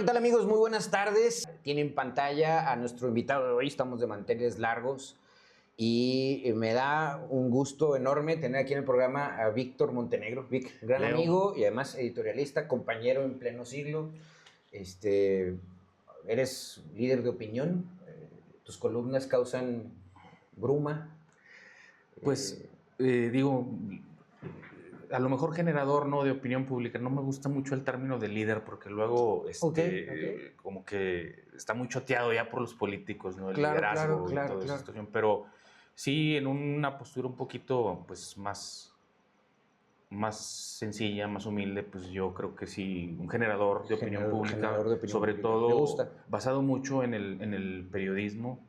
¿Qué tal, amigos? Muy buenas tardes. Tienen en pantalla a nuestro invitado de hoy. Estamos de manteles largos y me da un gusto enorme tener aquí en el programa a Víctor Montenegro. Vic, gran Leo. amigo y además editorialista, compañero en pleno siglo. Eres líder de opinión. Tus columnas causan bruma. Pues digo, a lo mejor generador, ¿no?, de opinión pública. No me gusta mucho el término de líder porque luego Okay. como que está muy choteado ya por los políticos, ¿no? El Claro, liderazgo y claro. toda esa situación. Pero sí, en una postura un poquito pues más sencilla, más humilde, pues yo creo que sí, un generador de opinión pública, Generador de opinión sobre pública. Me todo gusta. basado mucho en el periodismo,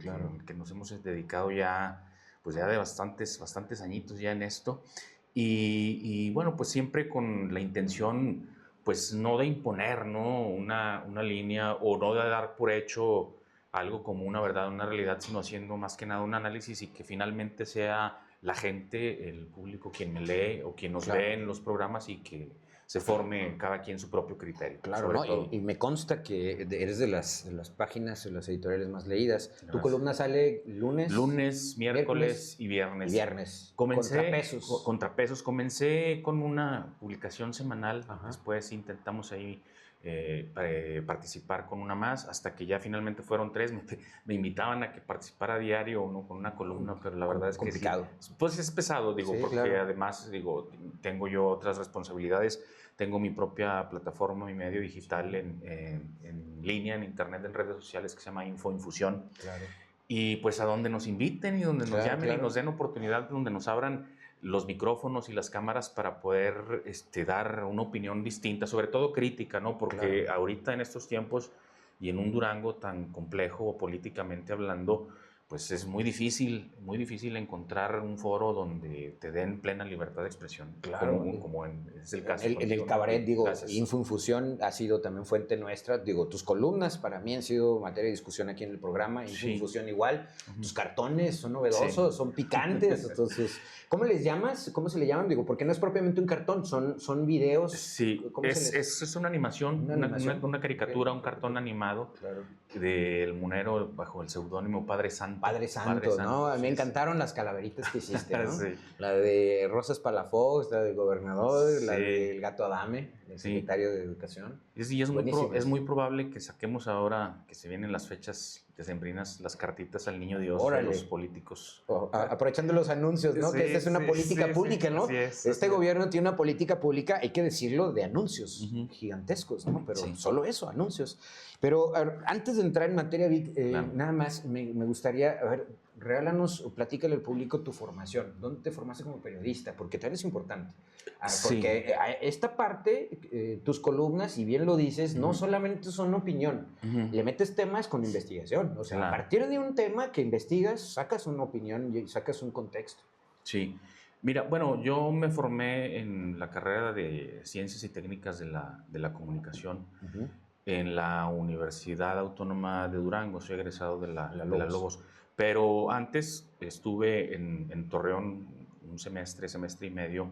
Claro. que nos hemos dedicado ya, pues ya de bastantes añitos ya en esto, y bueno, pues siempre con la intención, pues no de imponer, ¿no?, una línea, o no de dar por hecho algo como una verdad, una realidad, sino haciendo más que nada un análisis y que finalmente sea la gente, el público, quien me lee o quien nos ve en los programas, y que se forme cada quien su propio criterio. Claro, sobre ¿no? todo. Y me consta que eres de las páginas, de las editoriales más leídas. Gracias. Tu columna sale lunes, miércoles y viernes. Y viernes. Comencé Contrapesos. Contrapesos. Comencé con una publicación semanal. Ajá. Después intentamos ahí participar con una más, hasta que ya finalmente fueron 3. Me invitaban a que participara a diario, ¿no?, con una columna, pero la verdad es que complicado. Sí, pues es pesado, digo, Sí, porque claro. además, digo, tengo yo otras responsabilidades. Tengo mi propia plataforma, mi medio digital en línea, en internet, en redes sociales, que se llama Infoinfusión. Claro. Y pues a donde nos inviten y donde nos llamen y nos den oportunidad, donde nos abran los micrófonos y las cámaras para poder dar una opinión distinta, sobre todo crítica, ¿no? Porque ahorita en estos tiempos y en un Durango tan complejo políticamente hablando, pues es muy difícil encontrar un foro donde te den plena libertad de expresión. Claro. Como es el caso. En el cabaret, ¿no? digo, Gracias. Infoinfusión ha sido también fuente nuestra. Digo, tus columnas para mí han sido materia de discusión aquí en el programa. Infoinfusión igual. Tus cartones son novedosos, son picantes. Entonces, ¿cómo les llamas? ¿Cómo se le llaman? Digo, porque no es propiamente un cartón, son videos. Sí, es una animación, una caricatura, un cartón animado del Munero bajo el seudónimo Padre Santo. Padre Santo, ¿no? A mí me encantaron las calaveritas que hiciste, ¿no? Sí. La de Rosas Palafox, la del gobernador, la del gato Adame, el secretario de Educación. Y es muy probable que saquemos ahora, que se vienen las fechas decembrinas, las cartitas al Niño Dios de los políticos. Aprovechando los anuncios, ¿no? Que esta es una política pública, ¿no? Este gobierno tiene una política pública, hay que decirlo, de anuncios gigantescos, ¿no? Pero solo eso, anuncios. Pero antes de entrar en materia, Vic, nada más me gustaría, a ver, regálanos o platícale al público tu formación. ¿Dónde te formaste como periodista? Porque también es importante. Porque esta parte, tus columnas, si bien lo dices, no solamente son opinión. Le metes temas con investigación. O sea, a partir de un tema que investigas, sacas una opinión y sacas un contexto. Sí. Mira, bueno, yo me formé en la carrera de Ciencias y Técnicas de la Comunicación en la Universidad Autónoma de Durango. Soy egresado de la Lobos. Pero antes estuve en Torreón un semestre y medio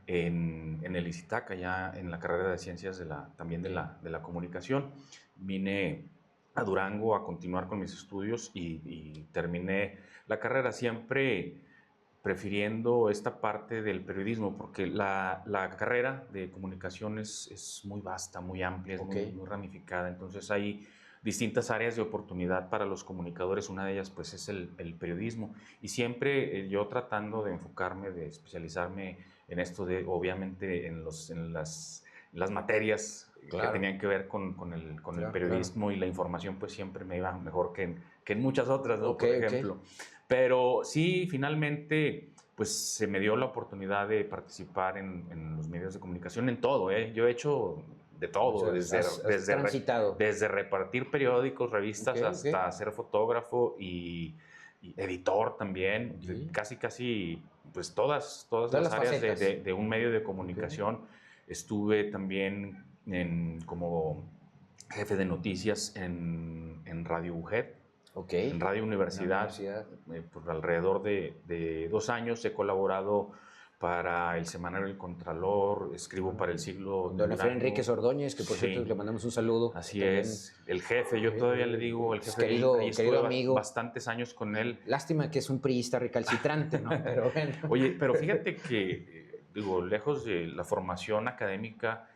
en el ICITAC, allá en la carrera de Ciencias también de la Comunicación. Vine a Durango a continuar con mis estudios y terminé la carrera, siempre prefiriendo esta parte del periodismo, porque la carrera de comunicación es muy vasta, muy amplia, es muy ramificada. Entonces hay distintas áreas de oportunidad para los comunicadores. Una de ellas pues es el periodismo, y siempre yo tratando de enfocarme, de especializarme en esto, obviamente en las materias que tenían que ver con el periodismo y la información, pues siempre me iba mejor que en muchas otras, ¿no? Por ejemplo. Pero sí, finalmente, pues se me dio la oportunidad de participar en los medios de comunicación, en todo, ¿eh? Yo he hecho de todo, desde repartir periódicos, revistas, hasta ser fotógrafo y editor también, casi, pues todas las áreas de un medio de comunicación. Estuve también como jefe de noticias en Radio UGED. En Radio Universidad, por alrededor de 2 años he colaborado para el semanario El Contralor, escribo para El Siglo de Don Efraín Durango. Enríquez Ordóñez, que por Sí. cierto le mandamos un saludo. Así es, el jefe, yo todavía le digo, el jefe, querido estuve amigo. bastantes años con él. Lástima que es un priista recalcitrante, ¿no? Pero bueno. Oye, pero fíjate que, digo, lejos de la formación académica,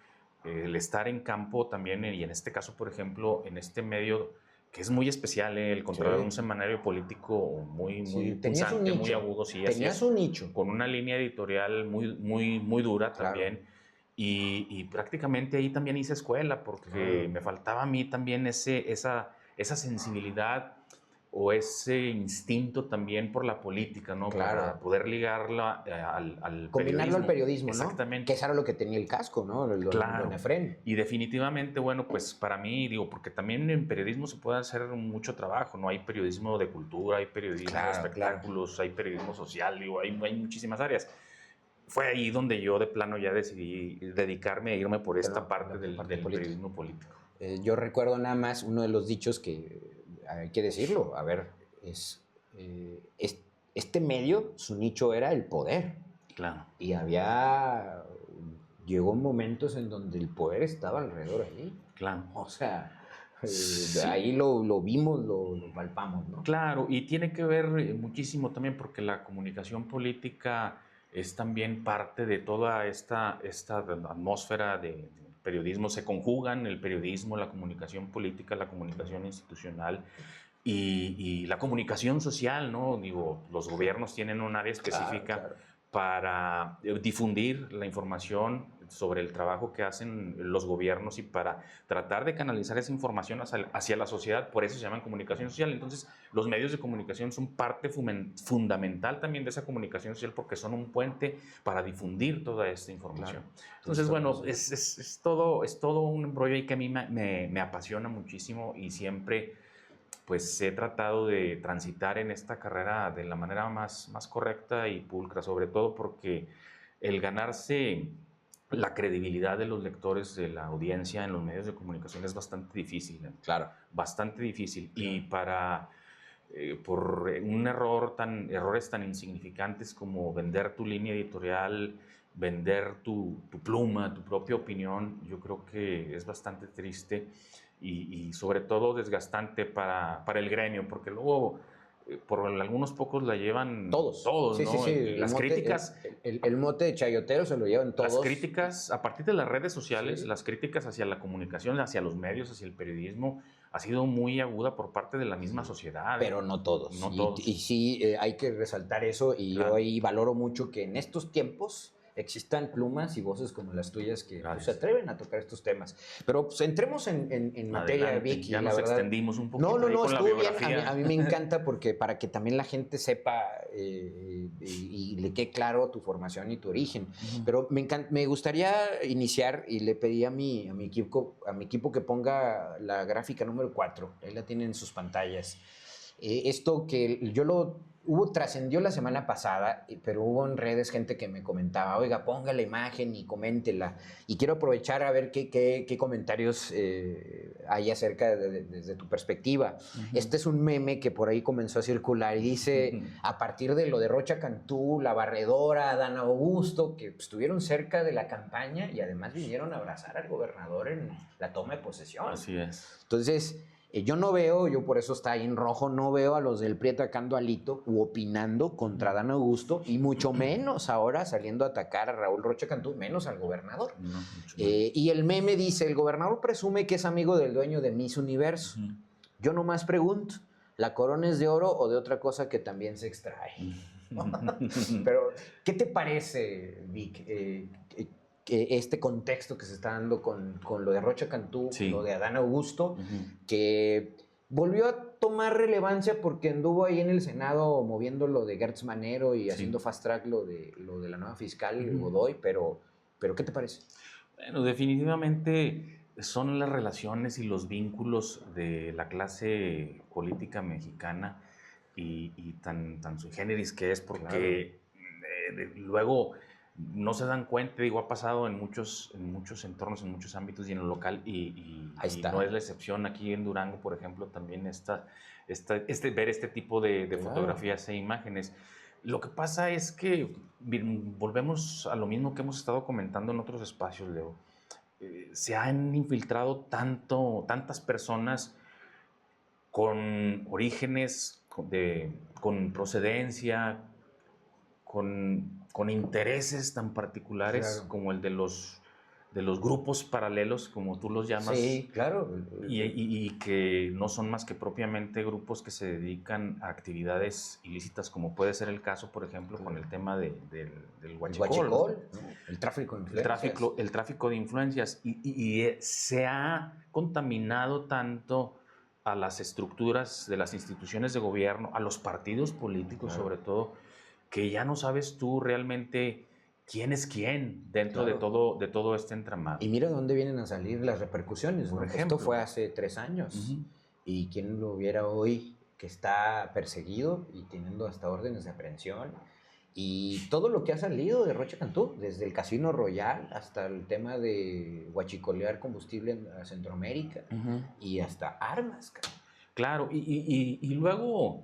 el estar en campo también, y en este caso, por ejemplo, en este medio que es muy especial, el Contralor, un semanario político muy punzante, muy agudo, sí, tenía su nicho. Con una línea editorial muy dura también. Y prácticamente ahí también hice escuela, porque me faltaba a mí también esa sensibilidad o ese instinto también por la política, ¿no? Para poder ligarla al combinarlo al periodismo, ¿no? Exactamente. Que eso era lo que tenía el casco, ¿no? Don Efraín. Y definitivamente, bueno, pues para mí, digo, porque también en periodismo se puede hacer mucho trabajo, ¿no? Hay periodismo de cultura, hay periodismo de espectáculos, hay periodismo social, digo, hay muchísimas áreas. Fue ahí donde yo de plano ya decidí dedicarme a irme por esta parte del periodismo político. Yo recuerdo nada más uno de los dichos que hay que decirlo, a ver, este medio, su nicho era el poder. Claro. Y llegó momentos en donde el poder estaba alrededor de ahí. Claro. O sea, ahí lo vimos, lo palpamos, ¿no? Claro, y tiene que ver muchísimo también porque la comunicación política es también parte de toda esta atmósfera de periodismo. Se conjugan el periodismo, la comunicación política, la comunicación institucional y la comunicación social, ¿no? Digo, los gobiernos tienen un área específica para difundir la información sobre el trabajo que hacen los gobiernos y para tratar de canalizar esa información hacia la sociedad. Por eso se llaman comunicación social. Entonces, los medios de comunicación son parte fundamental también de esa comunicación social porque son un puente para difundir toda esta información. Entonces, bueno, es todo un embrollo ahí que a mí me apasiona muchísimo y siempre pues he tratado de transitar en esta carrera de la manera más correcta y pulcra, sobre todo porque el ganarse la credibilidad de los lectores, de la audiencia en los medios de comunicación es bastante difícil. Claro. Bastante difícil. Y por errores tan insignificantes como vender tu línea editorial, vender tu pluma, tu propia opinión, yo creo que es bastante triste y sobre todo desgastante para el gremio, porque luego por algunos pocos la llevan todos, sí, ¿no? Sí. Las críticas... El mote de chayotero se lo llevan todos. Las críticas, a partir de las redes sociales, las críticas hacia la comunicación, hacia los medios, hacia el periodismo, ha sido muy aguda por parte de la misma sociedad. Pero no todos. No todos. Y sí, hay que resaltar eso y yo ahí valoro mucho que en estos tiempos existan plumas y voces como las tuyas que pues, se atreven a tocar estos temas. Pero pues, entremos en materia, Vic. Ya nos extendimos un poquito No, con la biografía. Bien. A mí me encanta porque para que también la gente sepa y le quede claro tu formación y tu origen. Pero me gustaría iniciar y le pedí a mi equipo que ponga la gráfica número 4. Ahí la tienen en sus pantallas. Esto que trascendió la semana pasada, pero hubo en redes gente que me comentaba, oiga, ponga la imagen y coméntela. Y quiero aprovechar a ver qué comentarios hay acerca desde tu perspectiva. Este es un meme que por ahí comenzó a circular y dice, a partir de lo de Rocha Cantú, la barredora, Adán Augusto, que estuvieron cerca de la campaña y además vinieron a abrazar al gobernador en la toma de posesión. Así es. Entonces... yo por eso está ahí en rojo, no veo a los del PRI atacando a Alito u opinando contra Adán Augusto y mucho menos ahora saliendo a atacar a Raúl Rocha Cantú, menos al gobernador. No, y el meme dice, el gobernador presume que es amigo del dueño de Miss Universo. Yo nomás pregunto, ¿la corona es de oro o de otra cosa que también se extrae? Pero, ¿qué te parece, Vic? Este contexto que se está dando con lo de Rocha Cantú, lo de Adán Augusto, que volvió a tomar relevancia porque anduvo ahí en el Senado moviendo lo de Gertz Manero y haciendo fast track lo de la nueva fiscal Godoy, pero ¿qué te parece? Bueno, definitivamente son las relaciones y los vínculos de la clase política mexicana y tan sui generis que es porque luego... no se dan cuenta, digo, ha pasado en muchos entornos, en muchos ámbitos y en lo local y no es la excepción. Aquí en Durango, por ejemplo, también ver este tipo de fotografías e imágenes. Lo que pasa es que volvemos a lo mismo que hemos estado comentando en otros espacios, Leo. Se han infiltrado tantas personas con orígenes, con procedencia, con intereses tan particulares, claro, como el de los grupos paralelos, como tú los llamas. Sí, claro. Y que no son más que propiamente grupos que se dedican a actividades ilícitas, como puede ser el caso, por ejemplo, con el tema del huachicol. ¿No? El tráfico de influencias. El tráfico de influencias. Y se ha contaminado tanto a las estructuras de las instituciones de gobierno, a los partidos políticos, claro, sobre todo, que ya no sabes tú realmente quién es quién dentro, claro, de todo este entramado. Y mira dónde vienen a salir las repercusiones. Por ejemplo, esto fue hace 3 años. Y quién lo viera hoy que está perseguido y teniendo hasta órdenes de aprehensión. Y todo lo que ha salido de Rocha Cantú, desde el Casino Royal hasta el tema de huachicolear combustible en Centroamérica y hasta armas. Claro, y luego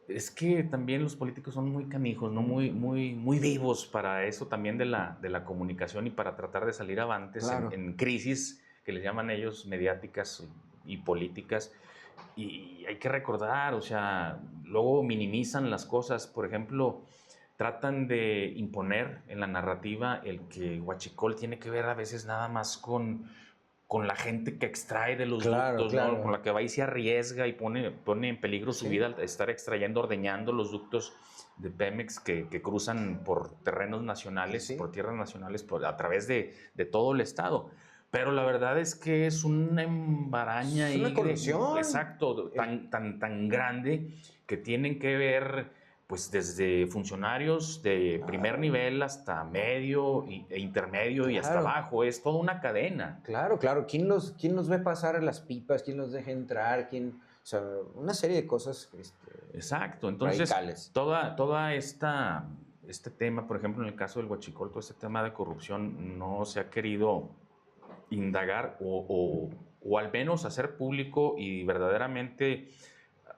es que también los políticos son muy canijos, ¿no? Muy vivos para eso también de la comunicación y para tratar de salir avantes, claro, en crisis que les llaman ellos mediáticas y políticas. Y hay que recordar, o sea, luego minimizan las cosas. Por ejemplo, tratan de imponer en la narrativa el que huachicol tiene que ver a veces nada más con la gente que extrae de los ductos, claro, ¿no? Con la que va y se arriesga y pone en peligro su vida al estar extrayendo, ordeñando los ductos de Pemex que cruzan por terrenos nacionales, por tierras nacionales, a través de todo el estado. Pero la verdad es que es una embaraña y una corrupción. Exacto, tan grande que tienen que ver pues desde funcionarios de primer nivel hasta medio e intermedio, claro, y hasta abajo. Es toda una cadena. Claro. ¿Quién los ve pasar a las pipas? ¿Quién los deja entrar? O sea, una serie de cosas exacto. Entonces, radicales. Toda este tema, por ejemplo, en el caso del huachicol, todo este tema de corrupción no se ha querido indagar o al menos hacer público y verdaderamente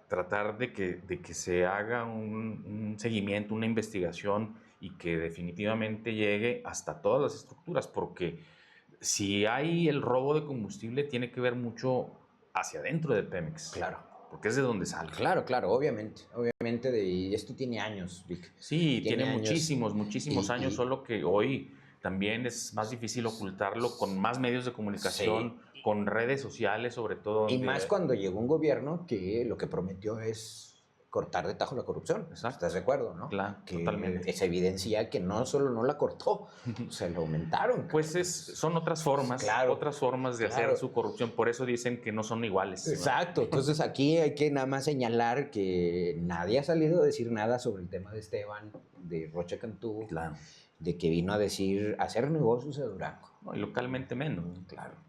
tratar de que se haga un seguimiento, una investigación y que definitivamente llegue hasta todas las estructuras, porque si hay el robo de combustible tiene que ver mucho hacia adentro de Pemex. Claro. Porque es de donde sale. Claro, obviamente. Y esto tiene años, Vic. Sí, tiene muchísimos años, solo que hoy también es más difícil ocultarlo con más medios de comunicación, sí, con redes sociales sobre todo. Y más cuando llegó un gobierno que lo que prometió es cortar de tajo la corrupción. Exacto. ¿Estás de acuerdo, no? Claro, que totalmente. Es evidencia que no solo no la cortó, se la aumentaron. Pues son otras formas, claro, otras formas de hacer su corrupción. Por eso dicen que no son iguales. Exacto. Entonces aquí hay que nada más señalar que nadie ha salido a decir nada sobre el tema de Esteban, de Rocha Cantú. Claro. De que vino a hacer negocios a Durango. No, y localmente menos.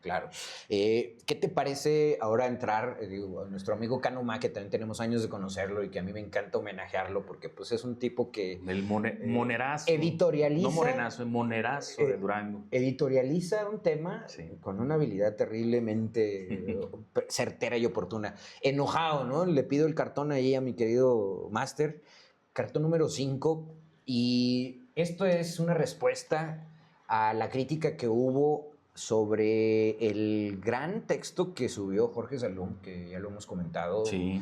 Claro. ¿Qué te parece ahora entrar, a nuestro amigo Canuma, que también tenemos años de conocerlo y que a mí me encanta homenajearlo porque pues es un tipo que... El monerazo. Editorializa... No morenazo, el monerazo de Durango. Editorializa un tema con una habilidad terriblemente certera y oportuna. Enojado, ¿no? Le pido el cartón ahí a mi querido máster, cartón número 5, y... Esto es una respuesta a la crítica que hubo sobre el gran texto que subió Jorge Salum, que ya lo hemos comentado, sí,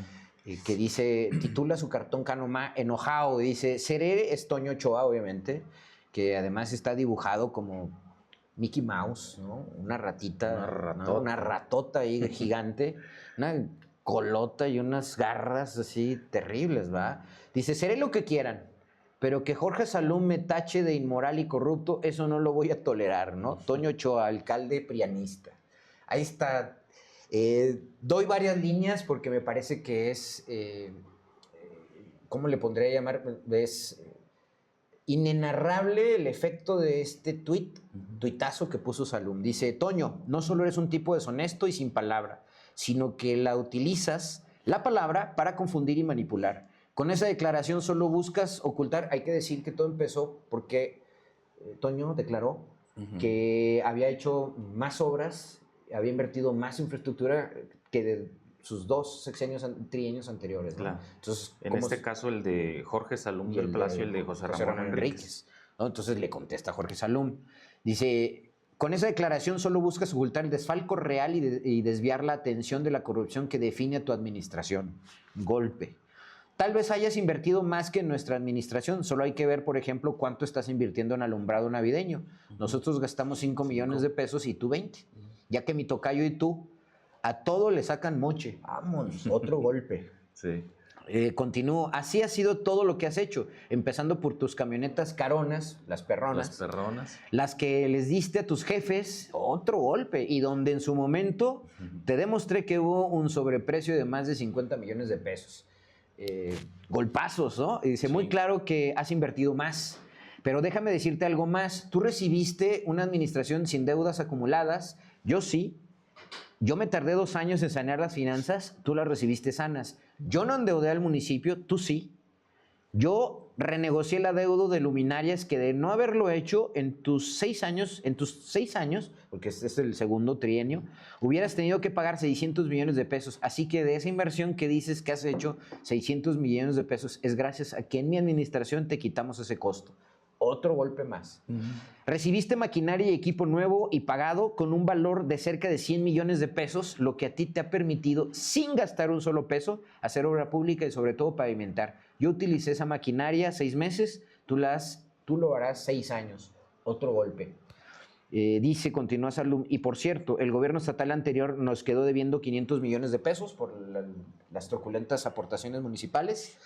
que dice, titula su cartón Canuma enojado, dice, seré Toño Ochoa, obviamente, que además está dibujado como Mickey Mouse, ¿no? Una ratita, una ratota ahí gigante, una colota y unas garras así terribles, ¿va? Dice, seré lo que quieran, pero que Jorge Salum me tache de inmoral y corrupto, eso no lo voy a tolerar, ¿no? Toño Ochoa, alcalde prianista. Ahí está. Doy varias líneas porque me parece que es, ¿cómo le pondría a llamar? Es inenarrable el efecto de este tuitazo que puso Salum. Dice, Toño, no solo eres un tipo deshonesto y sin palabra, sino que la utilizas, la palabra, para confundir y manipular. Con esa declaración solo buscas ocultar. Hay que decir que todo empezó porque Toño declaró que había hecho más obras, había invertido más infraestructura que sus 2 trienios anteriores, ¿no? Claro. Entonces, en este caso el de Jorge Salum del Palacio y el de José Ramón Enríquez. ¿No? Entonces le contesta Jorge Salum. Dice, con esa declaración solo buscas ocultar el desfalco real y desviar la atención de la corrupción que define a tu administración. Golpe. Tal vez hayas invertido más que en nuestra administración. Solo hay que ver, por ejemplo, cuánto estás invirtiendo en alumbrado navideño. Nosotros gastamos 5 millones de pesos y tú 20. Ya que mi tocayo y tú a todo le sacan moche. Vamos, otro golpe. Sí. Continúo. Así ha sido todo lo que has hecho, empezando por tus camionetas caronas, las perronas. Las perronas. Las que les diste a tus jefes, otro golpe. Y donde en su momento te demostré que hubo un sobreprecio de más de 50 millones de pesos. Golpazos, ¿no? Y dice, muy claro que has invertido más. Pero déjame decirte algo más. Tú recibiste una administración sin deudas acumuladas. Yo sí. Yo me tardé 2 años en sanear las finanzas, tú las recibiste sanas. Yo no endeudé al municipio, tú sí. Yo renegocié la deuda de luminarias que de no haberlo hecho en tus 6 años, porque este es el segundo trienio, hubieras tenido que pagar 600 millones de pesos. Así que de esa inversión que dices que has hecho, 600 millones de pesos, es gracias a que en mi administración te quitamos ese costo. Otro golpe más. Recibiste maquinaria y equipo nuevo y pagado con un valor de cerca de 100 millones de pesos, lo que a ti te ha permitido, sin gastar un solo peso, hacer obra pública y sobre todo pavimentar. Yo utilicé esa maquinaria 6 meses, tú lo harás 6 años. Otro golpe. Dice, continúa Salum, y por cierto, el gobierno estatal anterior nos quedó debiendo 500 millones de pesos por las truculentas aportaciones municipales.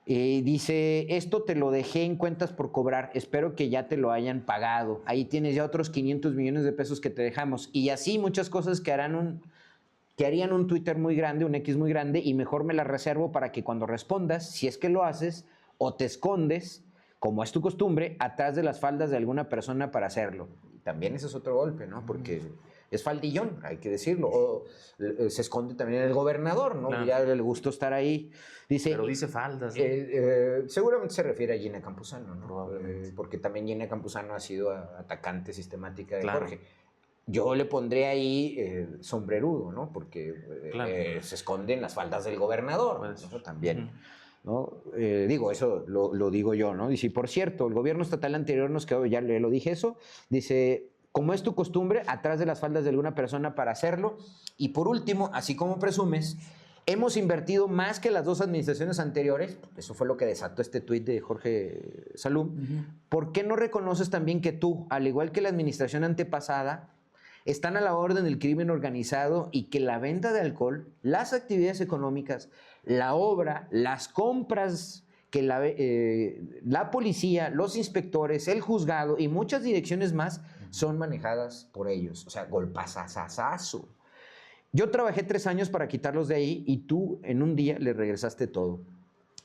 Dice, esto te lo dejé en cuentas por cobrar, espero que ya te lo hayan pagado. Ahí tienes ya otros 500 millones de pesos que te dejamos. Y así muchas cosas que harían un Twitter muy grande, un X muy grande, y mejor me las reservo para que cuando respondas, si es que lo haces, o te escondes, como es tu costumbre, atrás de las faldas de alguna persona para hacerlo. También ese es otro golpe, ¿no? Porque es faldillón, hay que decirlo. O se esconde también el gobernador, ¿no? Claro. Ya le gustó estar ahí. Dice, pero dice faldas, ¿no? Seguramente se refiere a Gina Campuzano, ¿no? Porque también Gina Campuzano ha sido atacante sistemática de Jorge. Yo le pondré ahí sombrerudo, ¿no? Porque se esconde en las faldas del gobernador. Pues, eso también. ¿No? Digo, eso lo digo yo, ¿no? Dice, por cierto, el gobierno estatal anterior nos quedó, ya le lo dije eso, dice, como es tu costumbre, atrás de las faldas de alguna persona para hacerlo. Y por último, así como presumes, hemos invertido más que las 2 administraciones anteriores, eso fue lo que desató este tuit de Jorge Salum. ¿Por qué no reconoces también que tú, al igual que la administración antepasada, están a la orden del crimen organizado y que la venta de alcohol, las actividades económicas, la obra, las compras que la policía, los inspectores, el juzgado y muchas direcciones más son manejadas por ellos? O sea, golpazazazazo. Yo trabajé 3 años para quitarlos de ahí y tú en un día le regresaste todo.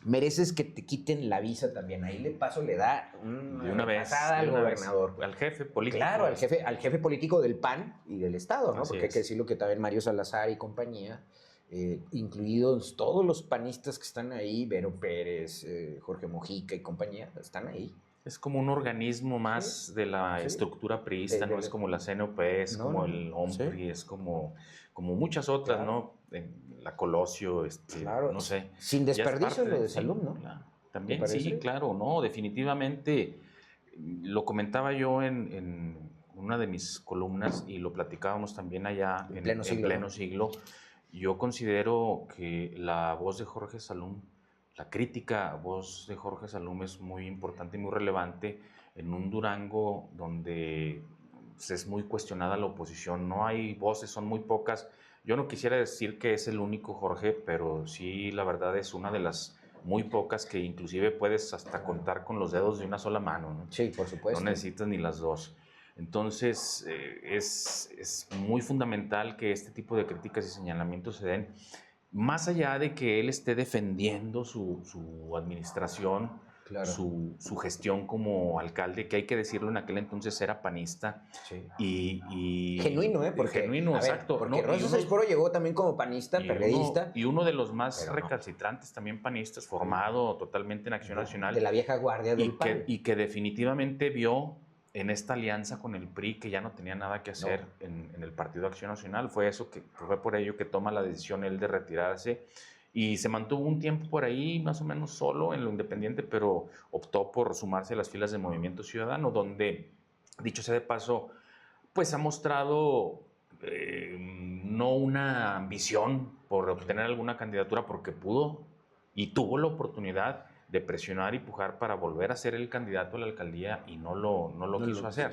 Mereces que te quiten la visa también. Ahí le da una pasada al gobernador. Al jefe político. Claro, al jefe político del PAN y del Estado, ¿no? Así porque hay que decirlo que también Mario Salazar y compañía, incluidos todos los panistas que están ahí, Vero Pérez, Jorge Mojica y compañía, están ahí. Es como un organismo más de la estructura priista, no es como la CNOP, es como el OMPRI, es como muchas otras, ¿no? La Colosio, no sé. Sin desperdicio lo de Salum, ¿no? Claro. También, sí, claro, no, definitivamente. Lo comentaba yo en una de mis columnas y lo platicábamos también allá en pleno siglo. Yo considero que la voz de Jorge Salum, la crítica voz de Jorge Salum es muy importante y muy relevante en un Durango donde es muy cuestionada la oposición. No hay voces, son muy pocas. Yo no quisiera decir que es el único Jorge, pero sí, la verdad es una de las muy pocas que inclusive puedes hasta contar con los dedos de una sola mano, ¿no? Sí, por supuesto. No necesitas ni las 2. Entonces, es muy fundamental que este tipo de críticas y señalamientos se den, más allá de que él esté defendiendo su administración, claro, su gestión como alcalde, que hay que decirlo, en aquel entonces era panista. Sí. Y genuino, porque, genuino, exacto. Porque Rosa Saisporo llegó también como panista, perredista. Y uno de los más recalcitrantes también panistas, formado totalmente en Acción Nacional. De la vieja guardia del PAN. Y que definitivamente vio en esta alianza con el PRI, que ya no tenía nada que hacer en el Partido Acción Nacional. Fue por ello que toma la decisión él de retirarse y se mantuvo un tiempo por ahí más o menos solo en lo independiente, pero optó por sumarse a las filas del Movimiento Ciudadano, donde, dicho sea de paso, pues ha mostrado no una ambición por obtener alguna candidatura, porque pudo y tuvo la oportunidad de presionar y pujar para volver a ser el candidato a la alcaldía y no lo quiso hacer.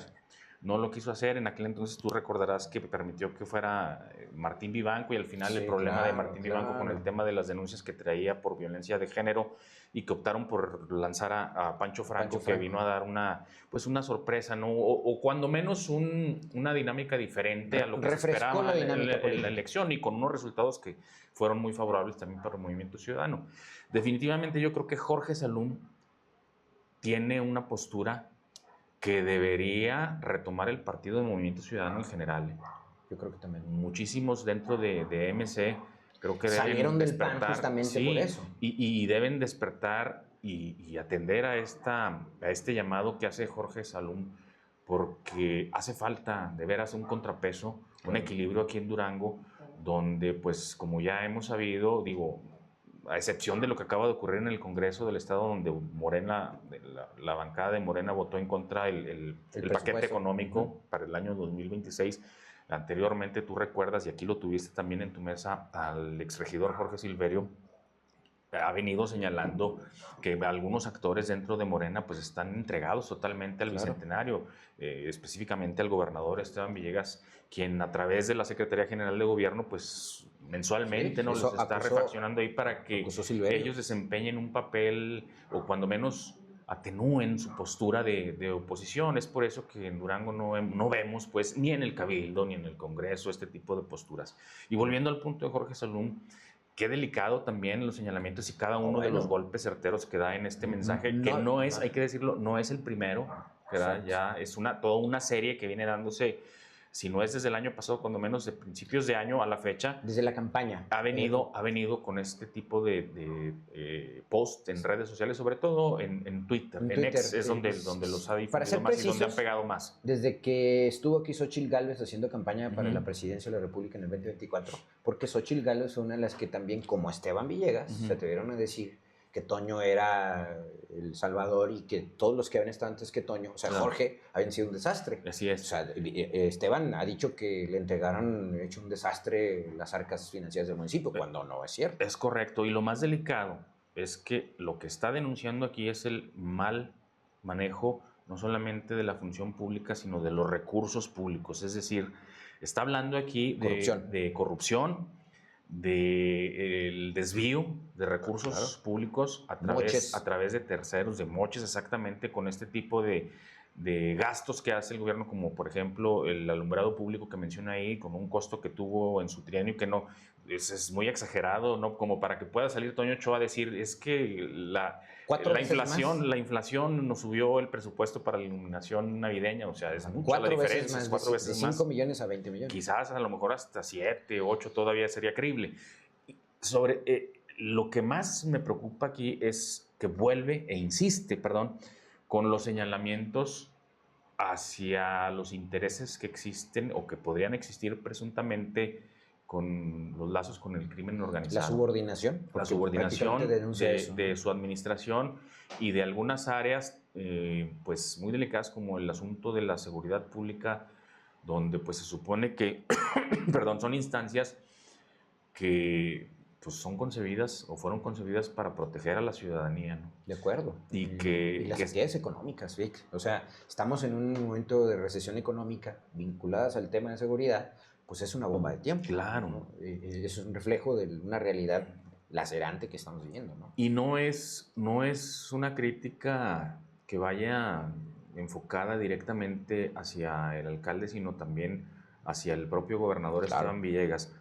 No lo quiso hacer. En aquel entonces tú recordarás que permitió que fuera Martín Vivanco, y al final el problema de Martín Vivanco con el tema de las denuncias que traía por violencia de género, y que optaron por lanzar a Pancho Franco, que vino a dar una sorpresa, ¿no? O cuando menos una dinámica diferente a lo que se esperaba en la elección, y con unos resultados que fueron muy favorables también para el Movimiento Ciudadano. Definitivamente yo creo que Jorge Salum tiene una postura que debería retomar el partido del Movimiento Ciudadano en general. Yo creo que también. Muchísimos dentro de MC creo que salieron del PAN justamente por eso. Y deben despertar y atender a este llamado que hace Jorge Salum, porque hace falta de veras un contrapeso, un equilibrio aquí en Durango, donde, pues, como ya hemos sabido, digo, a excepción de lo que acaba de ocurrir en el Congreso del Estado, donde Morena, la bancada de Morena votó en contra el paquete económico para el año 2026. Anteriormente, tú recuerdas, y aquí lo tuviste también en tu mesa, al exregidor Jorge Silverio ha venido señalando que algunos actores dentro de Morena pues están entregados totalmente al Bicentenario, específicamente al gobernador Esteban Villegas, quien a través de la Secretaría General de Gobierno pues mensualmente les está refaccionando ahí para que ellos desempeñen un papel, o cuando menos atenúen su postura de oposición. Es por eso que en Durango no vemos pues ni en el Cabildo ni en el Congreso este tipo de posturas. Y volviendo al punto de Jorge Salum, qué delicado también los señalamientos y cada uno de los golpes certeros que da en este mensaje, que no es, hay que decirlo, no es el primero que da, ya es toda una serie que viene dándose, si no es desde el año pasado, cuando menos de principios de año a la fecha. Desde la campaña. Ha venido con este tipo de post en redes sociales, sobre todo en Twitter. En X es donde los ha difundido más y donde han pegado más. Desde que estuvo aquí Xóchitl Gálvez haciendo campaña para la presidencia de la República en el 2024, porque Xóchitl Gálvez fue una de las que también, como Esteban Villegas, se atrevieron a decir que Toño era el salvador y que todos los que habían estado antes que Toño, o sea, Jorge, habían sido un desastre. Así es. O sea, Esteban ha dicho que le entregaron hecho un desastre las arcas financieras del municipio, cuando no es cierto. Es correcto, y lo más delicado es que lo que está denunciando aquí es el mal manejo no solamente de la función pública, sino de los recursos públicos. Es decir, está hablando aquí de corrupción, del desvío de recursos públicos a través de terceros, de moches, exactamente, con este tipo de gastos que hace el gobierno, como por ejemplo el alumbrado público que menciona ahí, con un costo que tuvo en su trienio que no es muy exagerado, ¿no? Como para que pueda salir Toño Ochoa a decir, es que la inflación nos subió el presupuesto para la iluminación navideña, o sea, es mucha la diferencia, más, 4 veces más. De 5 más. millones a 20 millones. Quizás a lo mejor hasta 7, 8 todavía sería creíble. Lo que más me preocupa aquí es que insiste, con los señalamientos hacia los intereses que existen o que podrían existir presuntamente con los lazos con el crimen organizado. La subordinación. La subordinación de su administración y de algunas áreas pues muy delicadas, como el asunto de la seguridad pública, donde pues se supone que son instancias que pues son concebidas o fueron concebidas para proteger a la ciudadanía, ¿no? De acuerdo. Y las actividades económicas, Vic. O sea, estamos en un momento de recesión económica vinculadas al tema de seguridad, pues es una bomba de tiempo. Claro. ¿no? Es un reflejo de una realidad lacerante que estamos viviendo, ¿no? Y no es una crítica que vaya enfocada directamente hacia el alcalde, sino también hacia el propio gobernador Esteban Villegas.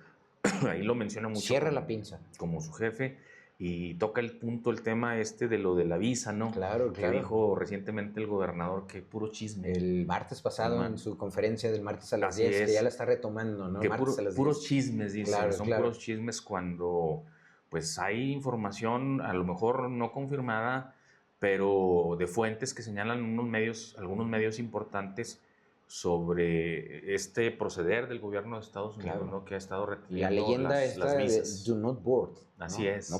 Ahí lo menciona mucho. Cierra la pinza. Como su jefe, y toca el tema de lo de la visa, ¿no? Claro. Que dijo recientemente el gobernador que puro chisme. El martes pasado, en su conferencia del martes a las 10, que ya la está retomando, ¿no? Que puros chismes, dice. Son puros chismes, cuando pues hay información a lo mejor no confirmada pero de fuentes que señalan algunos medios importantes sobre este proceder del gobierno de Estados Unidos, ¿no? Que ha estado reteniendo la leyenda las visas. Do not board. Así ¿no? es.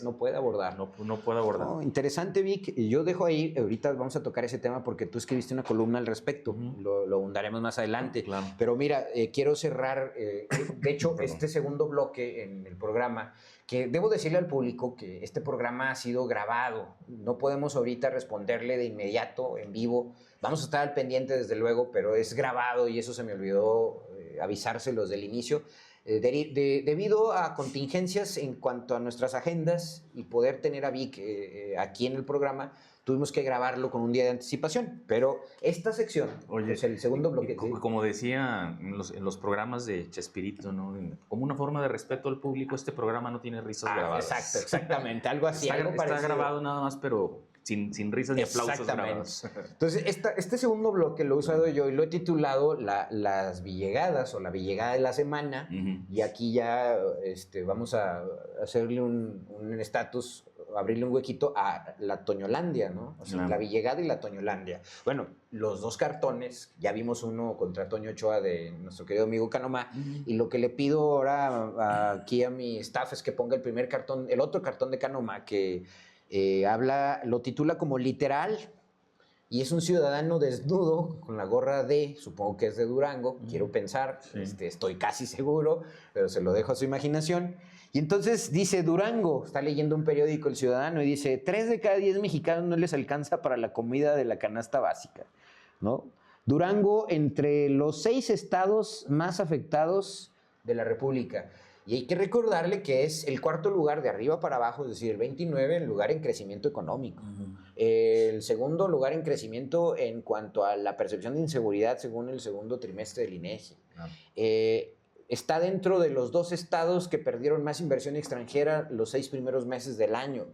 No puede abordar. No puede abordar. No, interesante, Vic. Yo dejo ahí, ahorita vamos a tocar ese tema porque tú escribiste una columna al respecto. Lo ahondaremos más adelante. Claro. Pero mira, quiero cerrar, de hecho, este segundo bloque en el programa, que debo decirle al público que este programa ha sido grabado. No podemos ahorita responderle de inmediato, en vivo. Vamos a estar al pendiente, desde luego, pero es grabado y eso se me olvidó avisárselos del inicio. Debido a contingencias en cuanto a nuestras agendas y poder tener a Vic aquí en el programa, tuvimos que grabarlo con un día de anticipación. Pero esta sección, es el segundo bloque. Como decía en los programas de Chespirito, ¿no? Como una forma de respeto al público, este programa no tiene risas grabadas. Exacto, exactamente. Algo así. Está grabado nada más, pero sin risas ni aplausos grabados. Entonces, este segundo bloque lo he usado yo y lo he titulado las Villegadas o la Villegada de la semana. Y aquí ya vamos a hacerle un estatus, abrirle un huequito a la Toñolandia, ¿no? O sea, la Villegada y la Toñolandia. Bueno, los dos cartones, ya vimos uno contra Toño Ochoa de nuestro querido amigo Canomá, y lo que le pido ahora aquí a mi staff es que ponga el otro cartón de Canomá que lo titula como literal, y es un ciudadano desnudo con la gorra supongo que es de Durango, quiero pensar, estoy casi seguro, pero se lo dejo a su imaginación. Y entonces dice Durango, está leyendo un periódico el ciudadano y dice, 3 de cada 10 mexicanos no les alcanza para la comida de la canasta básica, ¿no? Durango entre los 6 estados más afectados de la República. Y hay que recordarle que es el cuarto lugar de arriba para abajo, es decir, el 29 en lugar en crecimiento económico. El segundo lugar en crecimiento en cuanto a la percepción de inseguridad según el segundo trimestre del INEGI. Está dentro de los 2 estados que perdieron más inversión extranjera los 6 primeros meses del año.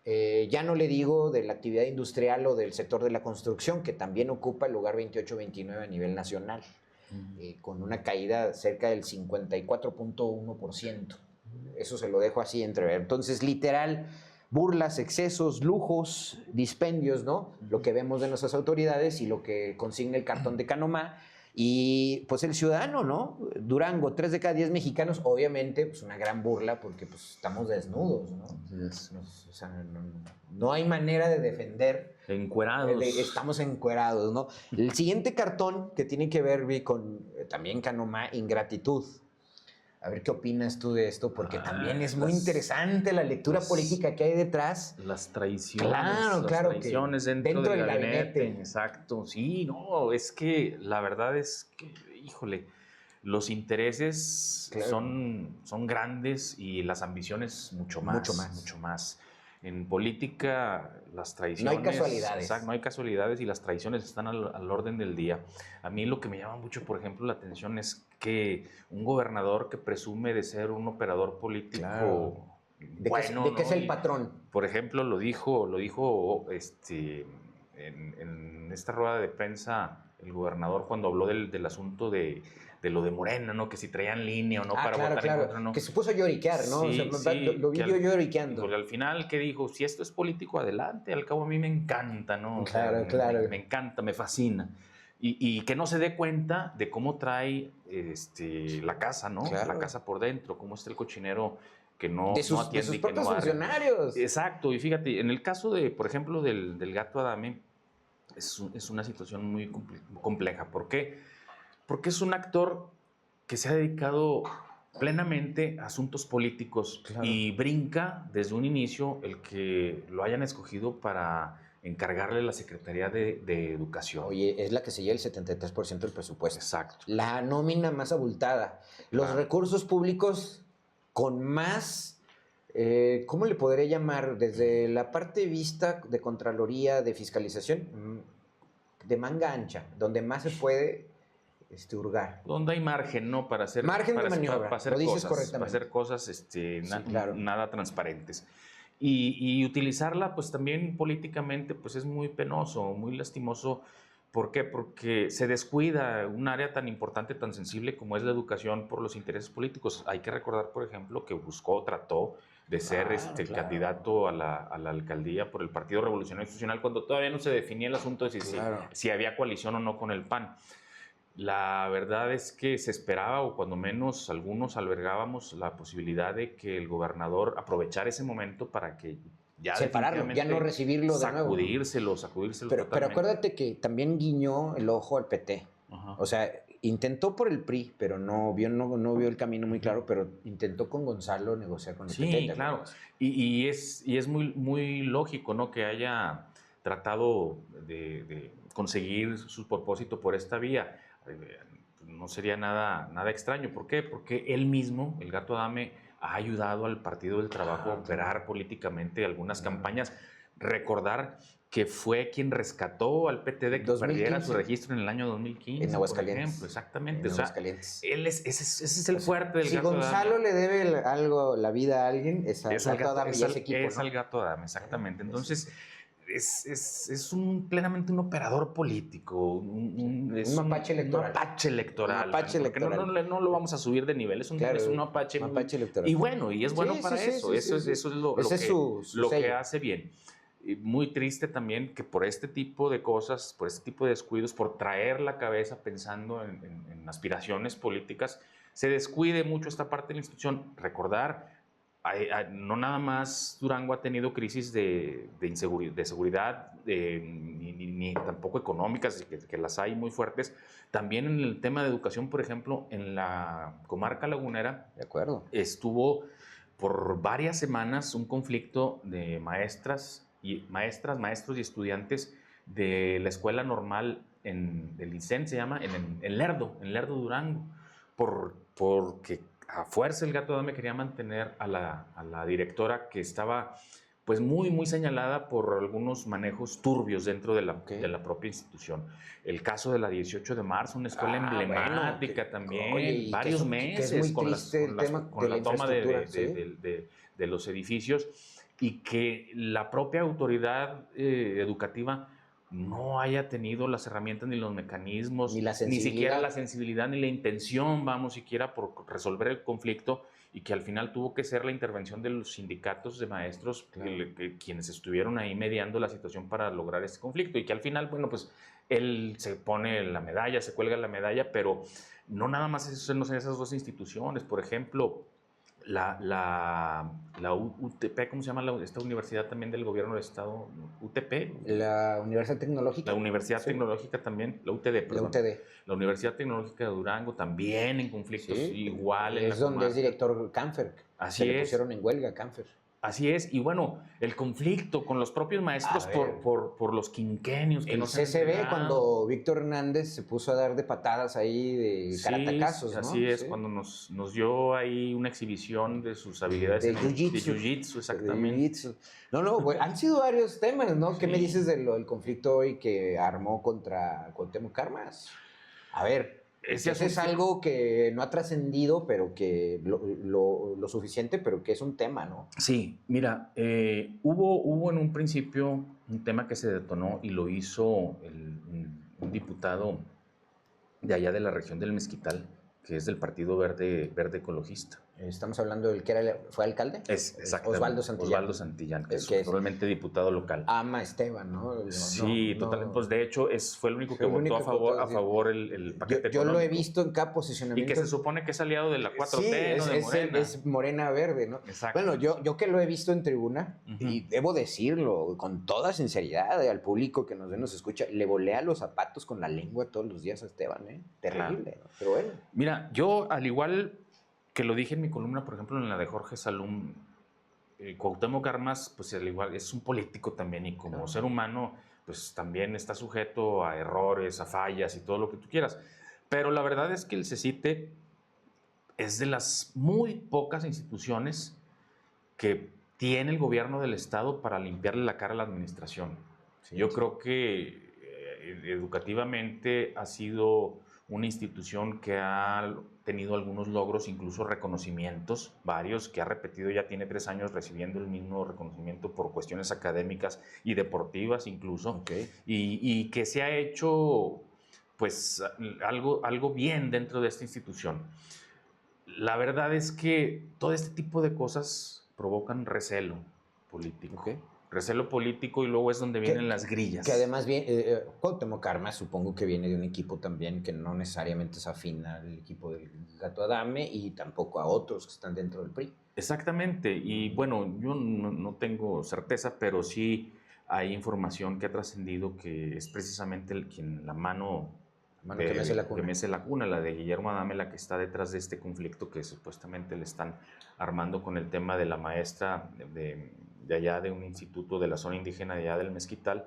Ya no le digo de la actividad industrial o del sector de la construcción, que también ocupa el lugar 28-29 a nivel nacional. Con una caída cerca del 54.1%. Eso se lo dejo así entrever. Entonces, literal, burlas, excesos, lujos, dispendios, ¿no? Lo que vemos de nuestras autoridades y lo que consigna el cartón de Canomá. Y pues el ciudadano, ¿no? Durango, 3 de cada 10 mexicanos, obviamente, pues una gran burla porque pues estamos desnudos, ¿no? O sea, no hay manera de defender. Encuerados. Estamos encuerados, ¿no? El siguiente cartón que tiene que ver con también Canomá, ingratitud. A ver qué opinas tú de esto, porque también es muy interesante la lectura política que hay detrás. Las traiciones. Claro, las traiciones dentro del gabinete. Exacto. Sí, no, es que la verdad es que, híjole, los intereses son grandes y las ambiciones mucho más. En política, las traiciones... No hay casualidades. Exacto, no hay casualidades y las traiciones están al orden del día. A mí lo que me llama mucho, por ejemplo, la atención es que un gobernador que presume de ser un operador político bueno, de que es el patrón. Por ejemplo, lo dijo en esta rueda de prensa el gobernador cuando habló del asunto de lo de Morena, ¿no? Que si traían línea o no para votar en contra, ¿no? Que se puso a lloriquear, ¿no? Sí, o sea, lo vi yo lloriqueando. Al final, ¿qué dijo? Si esto es político, adelante. Al cabo, a mí me encanta, ¿no? Claro. Me encanta, me fascina. Y que no se dé cuenta de cómo trae la casa, ¿no? La casa por dentro, cómo está el cochinero que no atiende. De sus propios funcionarios. Exacto. Y fíjate, en el caso por ejemplo, del gato Adame, es una situación muy compleja. ¿Por qué? Porque es un actor que se ha dedicado plenamente a asuntos políticos y brinca desde un inicio el que lo hayan escogido para encargarle la Secretaría de Educación. Oye, es la que se lleva el 73% del presupuesto. Exacto. La nómina más abultada. Los recursos públicos con más... ¿cómo le podré llamar? Desde la parte de vista de Contraloría, de fiscalización, de manga ancha, donde más se puede hurgar. Donde hay margen, ¿no? Para hacer, margen de maniobra, para hacer lo dices cosas, correctamente. Para hacer cosas nada transparentes. Y utilizarla, pues también políticamente, pues es muy penoso, muy lastimoso ¿Por qué? Porque se descuida un área tan importante, tan sensible como es la educación por los intereses políticos. Hay que recordar, por ejemplo, que trató de ser Claro. candidato a la alcaldía por el Partido Revolucionario Institucional cuando todavía no se definía el asunto de si había coalición o no con el PAN. La verdad es que se esperaba, o cuando menos algunos albergábamos la posibilidad de que el gobernador aprovechara ese momento para que ya separarlo, ya no recibirlo de nuevo. Sacudírselo pero acuérdate que también guiñó el ojo al PT. Ajá. O sea, intentó por el PRI, pero no vio el camino muy claro, pero intentó con Gonzalo negociar con el PT. Sí, claro. Y es muy, muy lógico, ¿no?, que haya tratado de conseguir su propósito por esta vía. No sería nada extraño. ¿Por qué? Porque él mismo, el Gato Adame, ha ayudado al Partido del Trabajo a operar políticamente algunas campañas. Recordar que fue quien rescató al PT de que 2015. Perdiera su registro en el año 2015. En Aguascalientes. Por ejemplo, exactamente. En Aguascalientes. Ese es el fuerte del Gato Adame. Si Gonzalo le debe algo, la vida a alguien, es al Gato Adame y ese equipo. Es al Gato Adame, exactamente. Entonces, es plenamente un operador político. Un mapache electoral. Un mapache electoral. Porque no lo vamos a subir de nivel. Es un mapache electoral. Y bueno, y es bueno para eso. Eso es lo que hace bien. Y muy triste también que por este tipo de cosas, por este tipo de descuidos, por traer la cabeza pensando en aspiraciones políticas, se descuide mucho esta parte de la institución. Recordar, no nada más Durango ha tenido crisis de seguridad, ni tampoco económicas, que las hay muy fuertes. También en el tema de educación, por ejemplo, en la comarca lagunera, de acuerdo, estuvo por varias semanas un conflicto de maestros y estudiantes de la escuela normal del ICEN, se llama, en Lerdo Durango, porque a fuerza el Gato Adame quería mantener a la directora, que estaba pues muy señalada por algunos manejos turbios dentro de la propia institución. El caso de la 18 de marzo, una escuela emblemática también, varios meses con la toma de los edificios, y que la propia autoridad educativa no haya tenido las herramientas ni los mecanismos, ni siquiera la sensibilidad ni la intención, siquiera por resolver el conflicto, y que al final tuvo que ser la intervención de los sindicatos de maestros, quienes estuvieron ahí mediando la situación para lograr este conflicto, y que al final, bueno, pues él se pone la medalla, se cuelga la medalla, pero no nada más eso en esas dos instituciones. Por ejemplo, la UTP, ¿cómo se llama esta universidad también del gobierno del estado? UTP. La Universidad Tecnológica. La Universidad Tecnológica también, la UTD, perdón. La UTD. La Universidad Tecnológica de Durango también en conflictos igual. Es donde es director Canfer. Así es. Se pusieron en huelga Canfer. Así es, y bueno, el conflicto con los propios maestros por los quinquenios. Que el CCB, cuando Víctor Hernández se puso a dar de patadas ahí, de karatacazos, ¿no? Así es, cuando nos dio ahí una exhibición de sus habilidades de jiu-jitsu, exactamente. Han sido varios temas, ¿no? Sí. ¿Qué me dices del conflicto hoy que armó contra Cuauhtémoc Cármagas? A ver, es algo que no ha trascendido, pero que lo suficiente, pero que es un tema, ¿no? Sí, mira, hubo en un principio un tema que se detonó y lo hizo un diputado de allá de la región del Mezquital, que es del Partido Verde Ecologista. Estamos hablando del que fue alcalde. Exacto. Osvaldo Santillán, que es probablemente diputado local. Ama Esteban, ¿no? Sí, totalmente. Pues de hecho fue el único que votó a favor el paquete económico. Yo lo he visto en cada posicionamiento. Y que se supone que es aliado de la 4T, ¿no? De Morena. Es Morena Verde, ¿no? Exacto. Bueno, yo que lo he visto en tribuna, y debo decirlo con toda sinceridad al público que nos escucha, le volea los zapatos con la lengua todos los días a Esteban, ¿eh? Terrible, ¿no? Pero bueno. Mira, yo al igual que lo dije en mi columna, por ejemplo, en la de Jorge Salum, Cuauhtémoc Cármagas, pues al igual es un político también, y como ser humano, pues también está sujeto a errores, a fallas y todo lo que tú quieras. Pero la verdad es que el CECITE es de las muy pocas instituciones que tiene el gobierno del estado para limpiarle la cara a la administración. Yo creo que educativamente ha sido una institución que ha tenido algunos logros, incluso reconocimientos, varios, que ha repetido, ya tiene 3 años recibiendo el mismo reconocimiento por cuestiones académicas y deportivas incluso, y que se ha hecho pues algo bien dentro de esta institución. La verdad es que todo este tipo de cosas provocan recelo político. Recelo político, y luego es donde vienen las grillas. Que además Cuauhtémoc Cárdenas supongo que viene de un equipo también que no necesariamente es afín al equipo del Gato Adame y tampoco a otros que están dentro del PRI. Exactamente, y bueno, yo no tengo certeza, pero sí hay información que ha trascendido que es precisamente la mano que mece la cuna. Que mece la cuna, la de Guillermo Adame, la que está detrás de este conflicto que supuestamente le están armando con el tema de la maestra de allá de un instituto de la zona indígena de allá del Mezquital.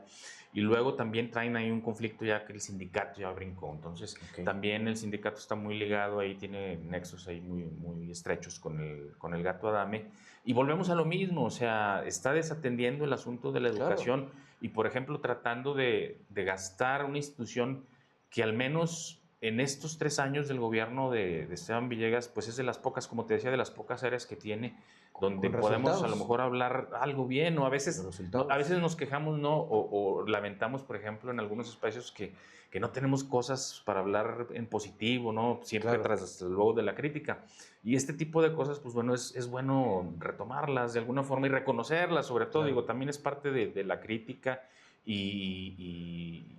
Y luego también traen ahí un conflicto ya que el sindicato ya brincó. Entonces también el sindicato está muy ligado ahí, tiene nexos ahí muy estrechos con el Gato Adame. Y volvemos a lo mismo, o sea, está desatendiendo el asunto de la educación y, por ejemplo, tratando de gastar una institución que al menos en estos 3 años del gobierno de Esteban Villegas, pues es de las pocas, como te decía, de las pocas áreas que tiene, donde podemos a lo mejor hablar algo bien, o a veces nos quejamos, ¿no? O lamentamos, por ejemplo, en algunos espacios que no tenemos cosas para hablar en positivo, ¿no? Siempre tras luego de la crítica. Y este tipo de cosas, pues bueno, es bueno retomarlas de alguna forma y reconocerlas, sobre todo, digo, también es parte de la crítica y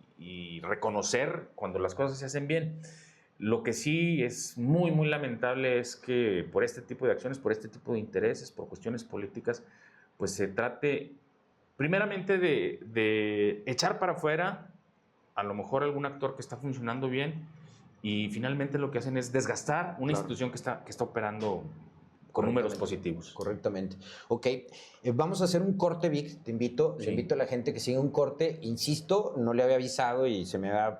reconocer cuando las cosas se hacen bien. Lo que sí es muy lamentable es que por este tipo de acciones, por este tipo de intereses, por cuestiones políticas, pues se trate primeramente de echar para afuera a lo mejor algún actor que está funcionando bien, y finalmente lo que hacen es desgastar una institución que está operando con números positivos. Correctamente. Ok, vamos a hacer un corte, Vic, te invito. Le invito a la gente que siga un corte. Insisto, no le había avisado y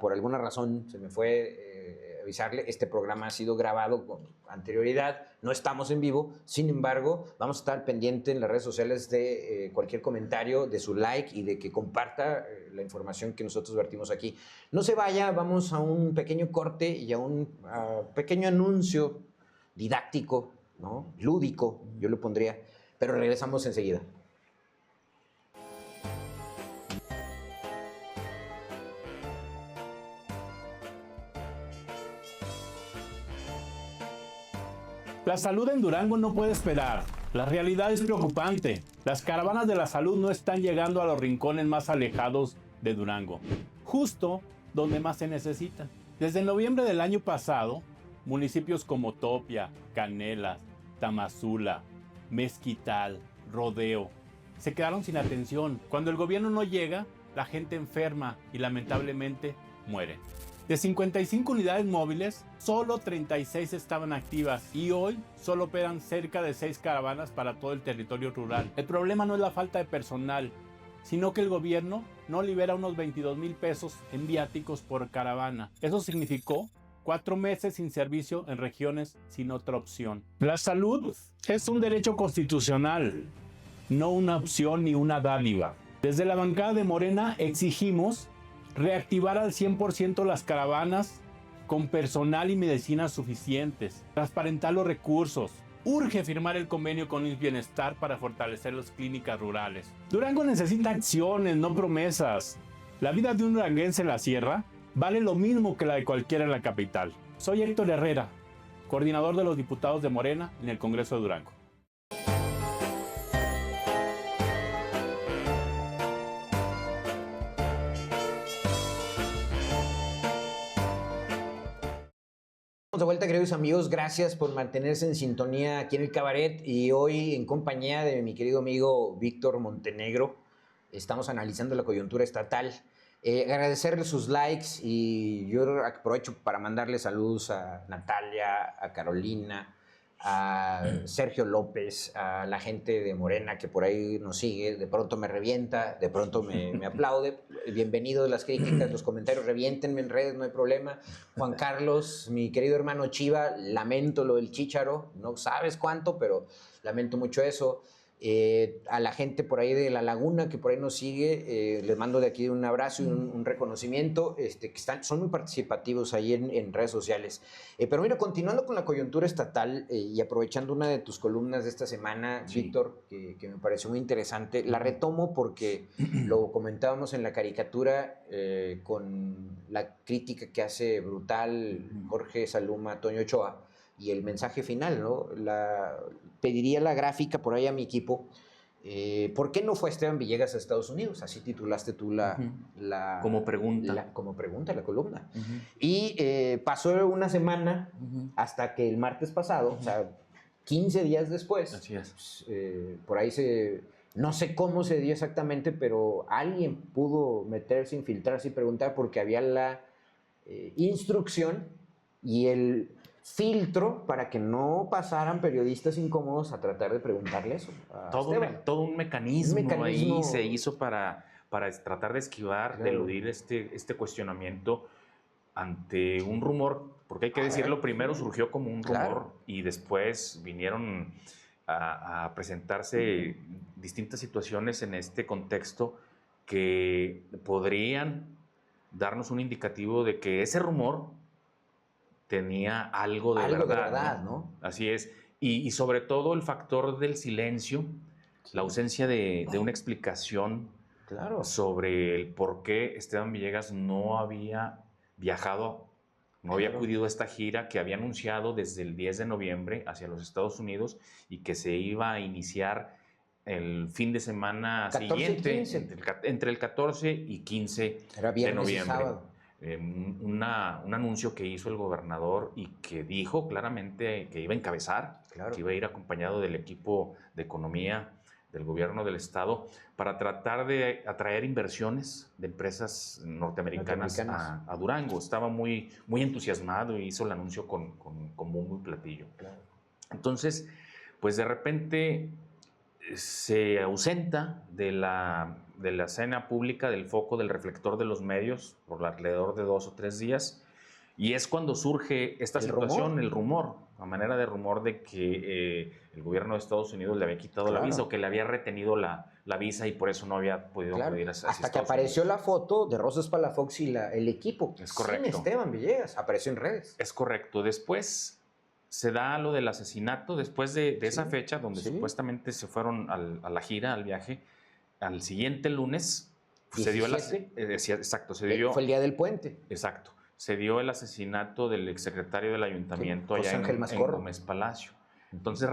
por alguna razón se me fue avisarle. Este programa ha sido grabado con anterioridad, no estamos en vivo. Sin embargo, vamos a estar pendiente en las redes sociales de cualquier comentario, de su like y de que comparta la información que nosotros vertimos aquí. No se vaya, vamos a un pequeño corte y a un pequeño anuncio didáctico, ¿no? Lúdico, yo lo pondría, pero regresamos enseguida. La salud en Durango no puede esperar. La realidad es preocupante. Las caravanas de la salud no están llegando a los rincones más alejados de Durango, justo donde más se necesitan. Desde noviembre del año pasado, municipios como Topia, Canelas, Tamazula, Mezquital, Rodeo, se quedaron sin atención. Cuando el gobierno no llega, la gente enferma y lamentablemente muere. De 55 unidades móviles, solo 36 estaban activas y hoy solo operan cerca de 6 caravanas para todo el territorio rural. El problema no es la falta de personal, sino que el gobierno no libera unos 22,000 pesos en viáticos por caravana. Eso significó 4 meses sin servicio en regiones sin otra opción. La salud es un derecho constitucional, no una opción ni una dádiva. Desde la bancada de Morena exigimos reactivar al 100% las caravanas con personal y medicinas suficientes, transparentar los recursos. Urge firmar el convenio con IMSS Bienestar para fortalecer las clínicas rurales. Durango necesita acciones, no promesas. La vida de un duranguense en la sierra vale lo mismo que la de cualquiera en la capital. Soy Héctor Herrera, coordinador de los diputados de Morena en el Congreso de Durango. De vuelta, queridos amigos, gracias por mantenerse en sintonía aquí en el Cabaret y hoy en compañía de mi querido amigo Víctor Montenegro. Estamos analizando la coyuntura estatal. Agradecerle sus likes y yo aprovecho para mandarle saludos a Natalia, a Carolina, a Sergio López, a la gente de Morena que por ahí nos sigue. De pronto me revienta, de pronto me aplaude. Bienvenido las críticas, los comentarios, reviéntenme en redes, no hay problema. Juan Carlos, mi querido hermano Chiva, lamento lo del Chícharo, no sabes cuánto, pero lamento mucho eso. A la gente por ahí de La Laguna que por ahí nos sigue, les mando de aquí un abrazo y un reconocimiento, que son muy participativos ahí en redes sociales. Pero mira, continuando con la coyuntura estatal y aprovechando una de tus columnas de esta semana, Víctor, que me pareció muy interesante, la retomo porque lo comentábamos en la caricatura con la crítica que hace brutal Jorge Saluma, Toño Ochoa, y el mensaje final, ¿no? Pediría la gráfica por ahí a mi equipo. ¿Por qué no fue Esteban Villegas a Estados Unidos? Así titulaste tú como pregunta. Como pregunta, la columna. Y pasó una semana hasta que el martes pasado, o sea, 15 días después, así es. Por ahí no sé cómo se dio exactamente, pero alguien pudo meterse, infiltrarse y preguntar porque había la instrucción y el filtro para que no pasaran periodistas incómodos a tratar de preguntarle eso a Esteban. Todo un mecanismo ahí se hizo para tratar de esquivar, de eludir este cuestionamiento ante un rumor, porque hay que decirlo, primero surgió como un rumor y después vinieron a presentarse distintas situaciones en este contexto que podrían darnos un indicativo de que ese rumor tenía algo de verdad, ¿no? Así es. Y sobre todo el factor del silencio, la ausencia de una explicación sobre el por qué Esteban Villegas no había viajado, no había acudido a esta gira que había anunciado desde el 10 de noviembre hacia los Estados Unidos y que se iba a iniciar el fin de semana siguiente, entre el 14 y 15 de noviembre. Un anuncio que hizo el gobernador y que dijo claramente que iba a encabezar, que iba a ir acompañado del equipo de economía del gobierno del estado para tratar de atraer inversiones de empresas norteamericanas a Durango. Estaba muy entusiasmado y hizo el anuncio con bombo y platillo. Entonces, pues de repente se ausenta de la escena pública, del foco, del reflector de los medios por alrededor de 2 o 3 días, y es cuando surge esta situación, el rumor, a manera de rumor de que el gobierno de Estados Unidos le había quitado la visa o que le había retenido la visa y por eso no había podido acudir hacia hasta que apareció la foto de Rosas Palafox y el equipo. Es correcto. Sin Esteban Villegas, apareció en redes. Es correcto. Después se da lo del asesinato, después de esa fecha donde supuestamente se fueron a la gira, al viaje. Al siguiente lunes se dio fue el día del puente. Exacto. Se dio el asesinato del exsecretario del ayuntamiento allá en Gómez Palacio. Entonces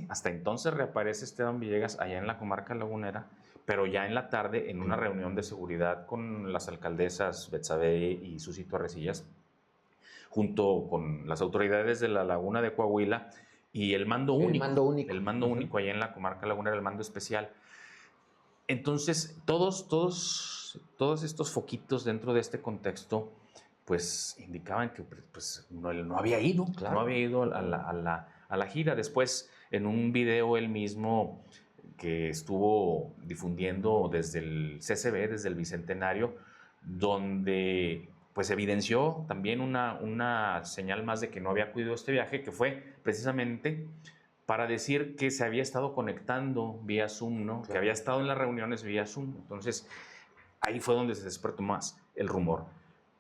hasta entonces reaparece Esteban Villegas allá en la comarca lagunera, pero ya en la tarde en una reunión de seguridad con las alcaldesas Betsabe y Susi Torrecillas, junto con las autoridades de la Laguna de Coahuila y el mando único. El mando único allá en la comarca lagunera, el mando especial. Entonces, todos estos foquitos dentro de este contexto, pues indicaban que pues, no había ido, no había ido a la gira. Después, en un video él mismo que estuvo difundiendo desde el CCB, desde el Bicentenario, donde pues evidenció también una señal más de que no había acudido a este viaje, que fue precisamente para decir que se había estado conectando vía Zoom, ¿no? Que había estado en las reuniones vía Zoom. Entonces, ahí fue donde se despertó más el rumor.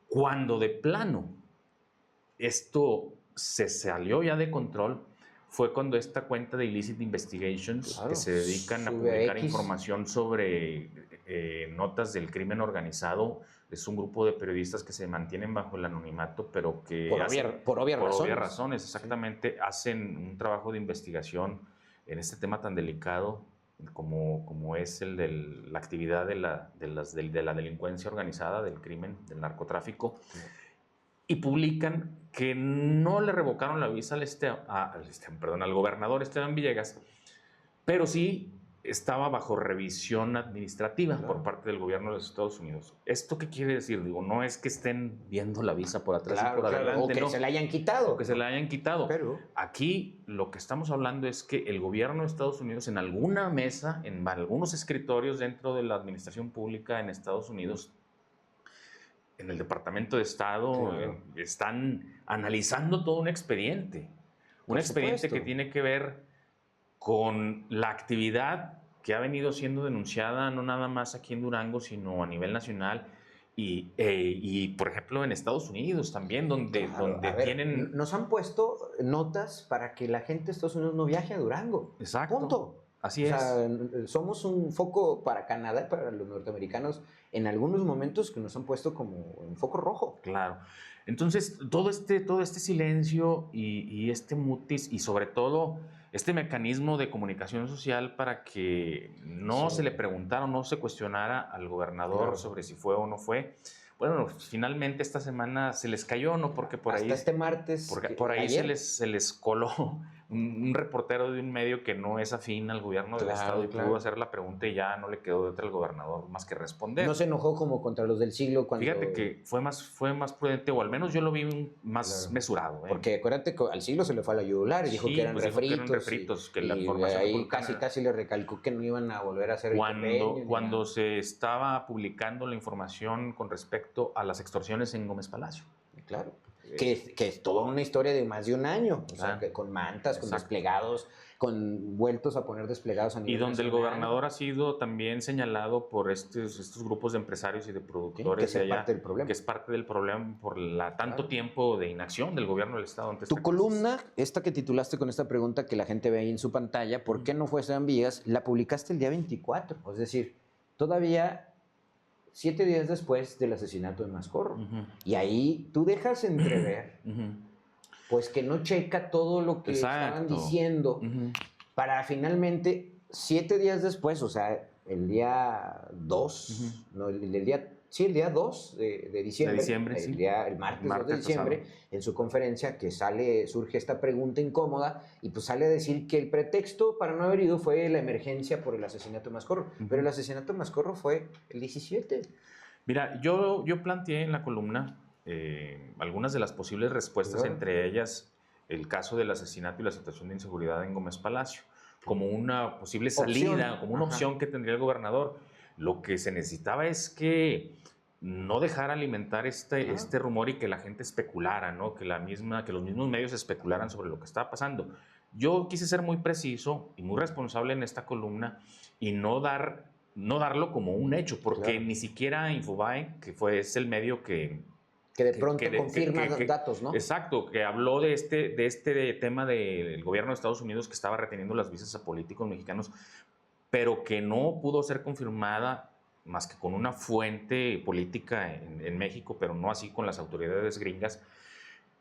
Cuando de plano esto se salió ya de control, fue cuando esta cuenta de Illicit Investigations, que se dedican a publicar información sobre notas del crimen organizado, es un grupo de periodistas que se mantienen bajo el anonimato, pero que por obvias razones, exactamente, hacen un trabajo de investigación en este tema tan delicado como es el de la actividad de la delincuencia organizada, del crimen, del narcotráfico, y publican que no le revocaron la visa al gobernador Esteban Villegas, pero sí estaba bajo revisión administrativa por parte del gobierno de los Estados Unidos. ¿Esto qué quiere decir? Digo, no es que estén viendo la visa por atrás y por adelante. O que se la hayan quitado. O que se la hayan quitado. Pero aquí lo que estamos hablando es que el gobierno de Estados Unidos, en alguna mesa, en algunos escritorios dentro de la administración pública en Estados Unidos, en el Departamento de Estado, están analizando todo un expediente. Un expediente que tiene que ver con la actividad que ha venido siendo denunciada no nada más aquí en Durango, sino a nivel nacional y por ejemplo, en Estados Unidos también, donde tienen... Nos han puesto notas para que la gente de Estados Unidos no viaje a Durango. Exacto. Punto. Así o es. Sea, somos un foco para Canadá, para los norteamericanos, en algunos momentos que nos han puesto como un foco rojo. Claro. Entonces, todo este silencio y este mutis y sobre todo este mecanismo de comunicación social para que no se le preguntara o no se cuestionara al gobernador sobre si fue o no fue. Bueno, finalmente esta semana se les cayó, ¿no? Porque por hasta ahí... este martes. Porque por ahí se les coló un reportero de un medio que no es afín al gobierno del estado y pudo hacer la pregunta y ya no le quedó de otra al gobernador más que responder. No se enojó como contra los del siglo cuando... Fíjate que fue más prudente, o al menos yo lo vi más mesurado. Porque acuérdate que al siglo se le fue a la yugular y dijo que eran refritos. Que la formación ahí casi le recalcó que no iban a volver a hacer cuando se estaba publicando la información con respecto a las extorsiones en Gómez Palacio. Claro. Que es toda una historia de más de un año, o sea, que con mantas, con desplegados, con vueltos a poner desplegados a nivel y donde nacional. El gobernador ha sido también señalado por estos grupos de empresarios y de productores que es parte del problema. Que es parte del problema por tanto tiempo de inacción del gobierno del estado ante Tu columna, esta que titulaste con esta pregunta que la gente ve ahí en su pantalla, ¿por qué no fue Esteban Villegas?, la publicaste el día 24, es decir, todavía 7 días después del asesinato de Mascorro. Y ahí tú dejas entrever, pues que no checa todo lo que estaban diciendo, para finalmente, 7 días después, o sea, el día 2, no, el día 2 de diciembre, el martes 2 de diciembre, en su conferencia, que surge esta pregunta incómoda, y pues sale a decir que el pretexto para no haber ido fue la emergencia por el asesinato de Mascorro. Pero el asesinato de Mascorro fue el 17. Mira, yo planteé en la columna algunas de las posibles respuestas, entre ellas el caso del asesinato y la situación de inseguridad en Gómez Palacio, como una posible salida, como una opción que tendría el gobernador. Lo que se necesitaba es que no dejara alimentar este rumor y que la gente especulara, ¿no? Que los mismos medios especularan sobre lo que estaba pasando. Yo quise ser muy preciso y muy responsable en esta columna y no darlo como un hecho, porque ni siquiera Infobae, que es el medio que de pronto confirma datos, ¿no? Exacto, que habló de este tema del gobierno de Estados Unidos que estaba reteniendo las visas a políticos mexicanos, pero que no pudo ser confirmada más que con una fuente política en México, pero no así con las autoridades gringas.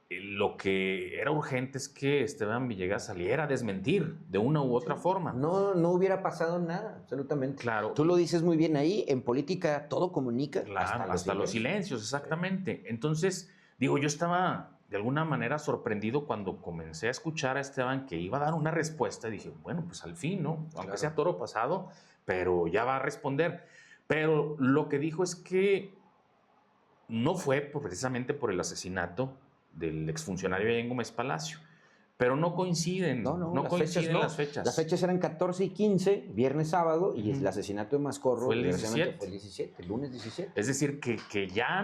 Lo que era urgente es que Esteban Villegas saliera a desmentir de una u otra forma. No hubiera pasado nada, absolutamente. Claro. Tú lo dices muy bien ahí, en política todo comunica. Claro, hasta los silencios, exactamente. Entonces, yo estaba de alguna manera sorprendido cuando comencé a escuchar a Esteban que iba a dar una respuesta y dije, bueno, pues al fin, ¿no? Aunque sea toro pasado, pero ya va a responder. Pero lo que dijo es que no fue precisamente por el asesinato del exfuncionario ahí en Gómez Palacio, pero no coinciden, no coinciden las fechas. Las fechas eran 14 y 15, viernes, sábado, y el asesinato de Mascorro fue el 17. Fue el 17, el lunes 17. Es decir, que ya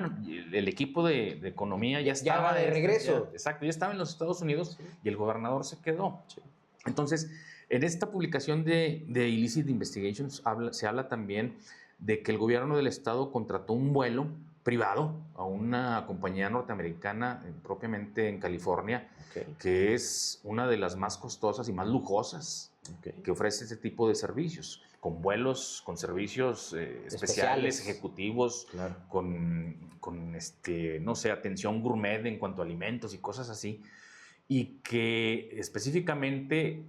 el equipo de economía ya estaba de regreso. Exacto, ya estaba en los Estados Unidos y el gobernador se quedó. Sí. Entonces, en esta publicación de Illicit Investigations se habla también de que el gobierno del estado contrató un vuelo privado a una compañía norteamericana, propiamente en California, que es una de las más costosas y más lujosas que ofrece este tipo de servicios, con vuelos, con servicios especiales, ejecutivos, con no sé, atención gourmet en cuanto a alimentos y cosas así, y que específicamente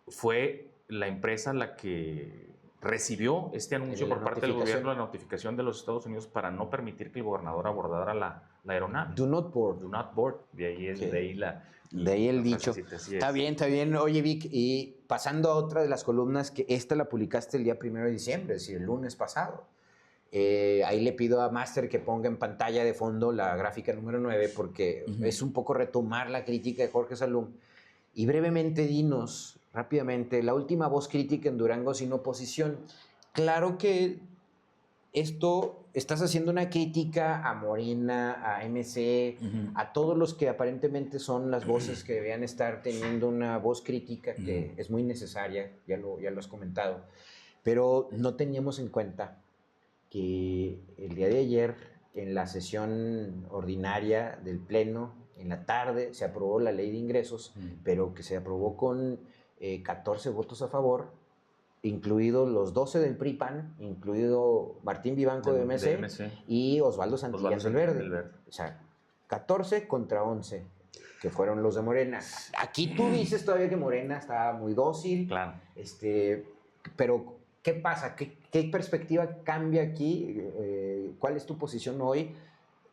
fue la empresa la que recibió este anuncio por parte del gobierno, la notificación de los Estados Unidos para no permitir que el gobernador abordara la aeronave. Do not board. Do not board. De ahí el dicho. Está bien. Oye, Vic, y pasando a otra de las columnas, que esta la publicaste el día 1 de diciembre, es decir, el lunes pasado. Ahí le pido a Master que ponga en pantalla de fondo la gráfica número 9, porque es un poco retomar la crítica de Jorge Salum. Y brevemente dinos, rápidamente, la última voz crítica en Durango sin oposición. Claro que esto, estás haciendo una crítica a Morena, a MC, a todos los que aparentemente son las voces que deberían estar teniendo una voz crítica que es muy necesaria, ya lo has comentado, pero no teníamos en cuenta que el día de ayer, en la sesión ordinaria del Pleno, en la tarde, se aprobó la ley de ingresos, pero que se aprobó con 14 votos a favor, incluidos los 12 del PRI-PAN, incluido Martín Vivanco de MC y Osvaldo Santillán del Verde. O sea, 14 contra 11, que fueron los de Morena. Aquí tú dices todavía que Morena está muy dócil. Claro. Pero, ¿qué pasa? ¿Qué perspectiva cambia aquí? ¿Cuál es tu posición hoy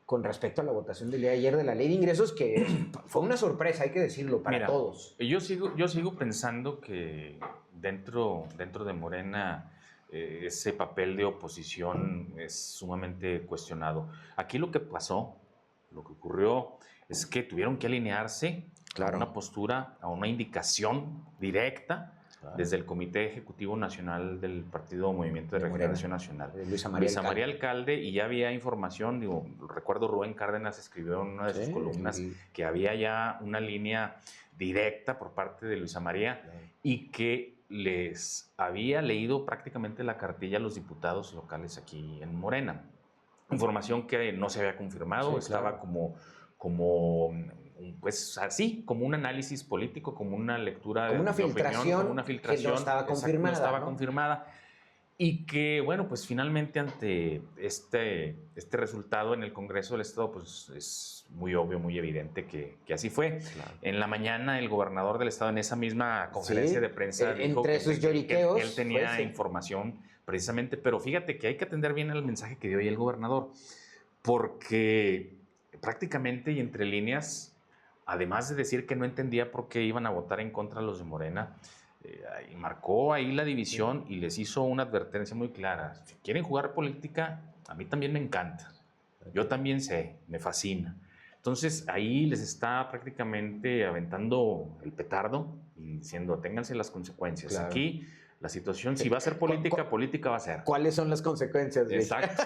con respecto a la votación del día de ayer de la ley de ingresos, que fue una sorpresa, hay que decirlo, para todos? Yo sigo pensando que dentro de Morena ese papel de oposición es sumamente cuestionado. Aquí lo que pasó, lo que ocurrió, es que tuvieron que alinearse a una postura, a una indicación directa desde el Comité Ejecutivo Nacional del Partido Movimiento de Regeneración Nacional. Luisa María Alcalde, y ya había información, recuerdo Rubén Cárdenas escribió en una de sus columnas que había ya una línea directa por parte de Luisa María y que les había leído prácticamente la cartilla a los diputados locales aquí en Morena. Información que no se había confirmado, estaba como pues así, como un análisis político, como una lectura como una filtración, opinión, como una filtración que no estaba confirmada. No estaba confirmada. Y que, bueno, pues finalmente ante este resultado en el Congreso del Estado, pues es muy obvio, muy evidente que así fue. Claro. En la mañana el gobernador del Estado en esa misma conferencia de prensa dijo entre sus lloriqueos, que él tenía información precisamente, pero fíjate que hay que atender bien el mensaje que dio ahí el gobernador, porque prácticamente y entre líneas, además de decir que no entendía por qué iban a votar en contra los de Morena, marcó ahí la división y les hizo una advertencia muy clara. Si quieren jugar política, a mí también me encanta. Yo también sé, me fascina. Entonces ahí les está prácticamente aventando el petardo y diciendo, ténganse las consecuencias. Claro. Aquí la situación, si va a ser política, política va a ser. ¿Cuáles son las consecuencias? Exacto.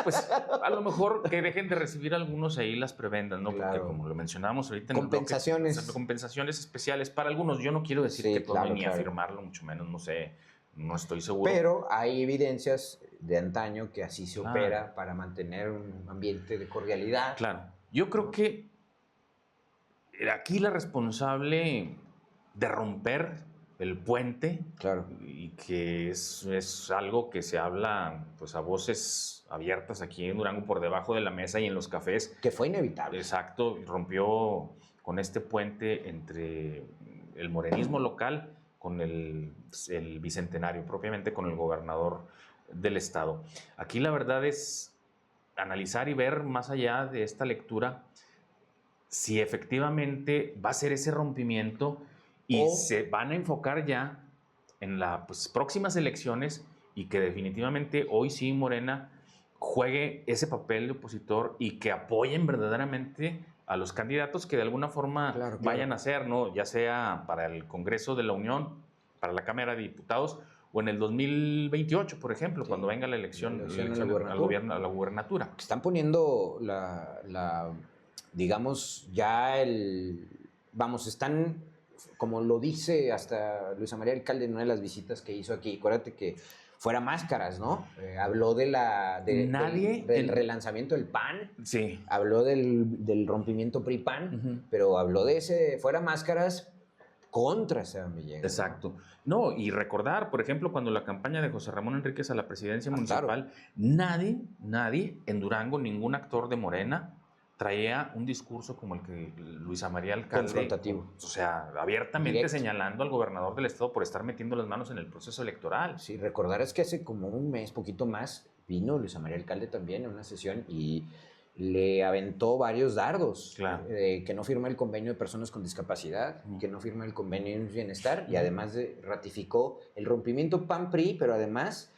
Pues a lo mejor que dejen de recibir algunos ahí las prebendas, ¿no? Claro. Porque como lo mencionamos ahorita... Compensaciones. Compensaciones especiales para algunos. Yo no quiero decir que todo ni afirmarlo, mucho menos, no sé, no estoy seguro. Pero hay evidencias de antaño que así se opera para mantener un ambiente de cordialidad. Claro. Yo creo que aquí la responsable de romper el puente, y que es algo que se habla pues a voces abiertas aquí en Durango por debajo de la mesa y en los cafés. Que fue inevitable. Exacto, rompió con este puente entre el morenismo local con el bicentenario, propiamente con el gobernador del estado. Aquí la verdad es analizar y ver más allá de esta lectura si efectivamente va a ser ese rompimiento y se van a enfocar ya en las próximas elecciones y que definitivamente hoy sí Morena juegue ese papel de opositor y que apoyen verdaderamente a los candidatos que de alguna forma vayan a ser, ¿no? Ya sea para el Congreso de la Unión, para la Cámara de Diputados o en el 2028, por ejemplo, cuando venga la elección a la gubernatura. Están poniendo digamos, ya están... Como lo dice hasta Luisa María Alcalde en una de las visitas que hizo aquí, acuérdate que fuera máscaras, ¿no? Habló del relanzamiento del PAN, habló del rompimiento PRI-PAN, pero habló de ese fuera máscaras contra Esteban Villegas. Exacto. No, y recordar, por ejemplo, cuando la campaña de José Ramón Enríquez a la presidencia municipal, nadie en Durango, ningún actor de Morena, traía un discurso como el que Luisa María Alcalde... Confrontativo. O sea, abiertamente señalando al gobernador del estado por estar metiendo las manos en el proceso electoral. Sí, recordarás que hace como un mes, poquito más, vino Luisa María Alcalde también en una sesión y le aventó varios dardos. Claro. Que no firma el convenio de personas con discapacidad, que no firma el convenio de bienestar y además ratificó el rompimiento PAN-PRI, pero además...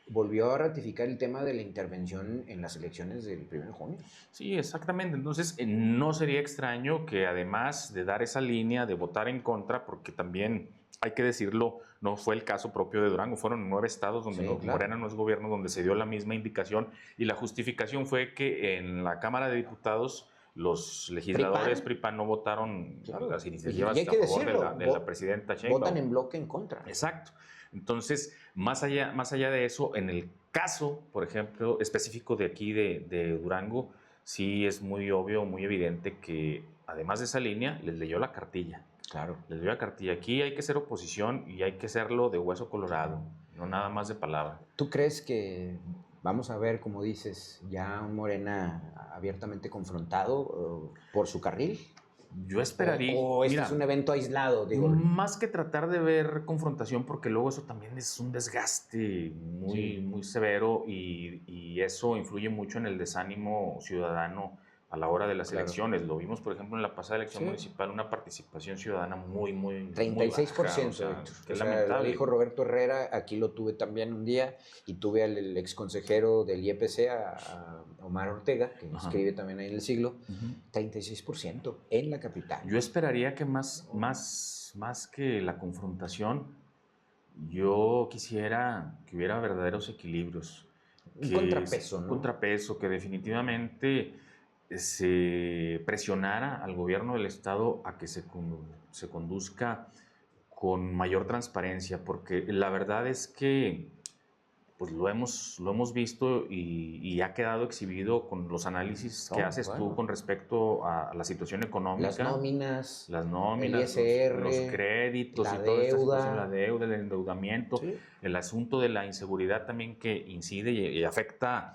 volvió a ratificar el tema de la intervención en las elecciones del 1 de junio. Sí, exactamente. Entonces, no sería extraño que además de dar esa línea de votar en contra, porque también hay que decirlo, no fue el caso propio de Durango, fueron 9 estados donde Morena no es gobierno, donde se dio la misma indicación, y la justificación fue que en la Cámara de Diputados los legisladores PRI-PAN no votaron las iniciativas a favor de la presidenta Sheinbaum. Votan en bloque en contra. Exacto. Entonces, más allá de eso, en el caso, por ejemplo, específico de aquí de Durango, sí es muy obvio, muy evidente que además de esa línea, les leyó la cartilla. Claro. Les leyó la cartilla. Aquí hay que ser oposición y hay que serlo de hueso colorado, no nada más de palabra. ¿Tú crees que vamos a ver, como dices, ya un Morena abiertamente confrontado por su carril? Yo esperaría... ¿O este es un evento aislado? Digo. Más que tratar de ver confrontación, porque luego eso también es un desgaste muy severo y eso influye mucho en el desánimo ciudadano a la hora de las elecciones. Lo vimos, por ejemplo, en la pasada elección municipal, una participación ciudadana muy 36%, baja, o sea, que es lamentable. Lo dijo Roberto Herrera, aquí lo tuve también un día, y tuve al exconsejero del IEPC, a Omar Ortega, que escribe también ahí en El Siglo, 36% en la capital. Yo esperaría que más que la confrontación, yo quisiera que hubiera verdaderos equilibrios. Un contrapeso, ¿no? Un contrapeso, que definitivamente se presionara al gobierno del estado a que se conduzca con mayor transparencia, porque la verdad es que pues lo hemos visto y ha quedado exhibido con los análisis que haces tú con respecto a la situación económica. Las nóminas, el ISR, los créditos y toda esta situación, la deuda, el endeudamiento, el asunto de la inseguridad también que incide y afecta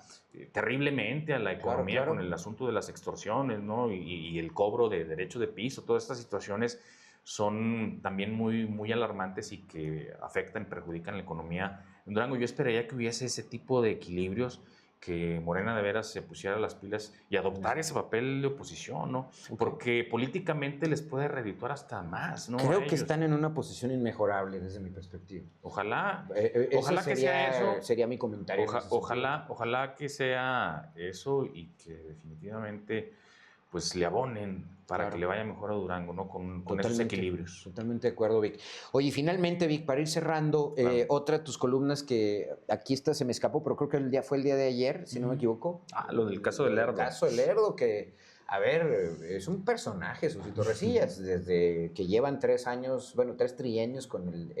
terriblemente a la economía con el asunto de las extorsiones, ¿no? Y el cobro de derecho de piso. Todas estas situaciones son también muy alarmantes y que afectan y perjudican la economía en Durango. Yo esperaría que hubiese ese tipo de equilibrios, que Morena de veras se pusiera las pilas y adoptar ese papel de oposición, ¿no? Porque políticamente les puede redituar hasta más, ¿no? Creo que están en una posición inmejorable desde mi perspectiva. Ojalá que sea eso. Sería mi comentario. Ojalá que sea eso y que definitivamente pues le abonen para que le vaya mejor a Durango, ¿no? Con esos equilibrios. Totalmente de acuerdo, Vic. Oye, finalmente, Vic, para ir cerrando, otra de tus columnas que aquí se me escapó, pero creo que fue el día de ayer, si no me equivoco. Lo del caso del Lerdo. El caso del Lerdo, que, a ver, es un personaje, Susito Resillas, desde que llevan 3 trienios con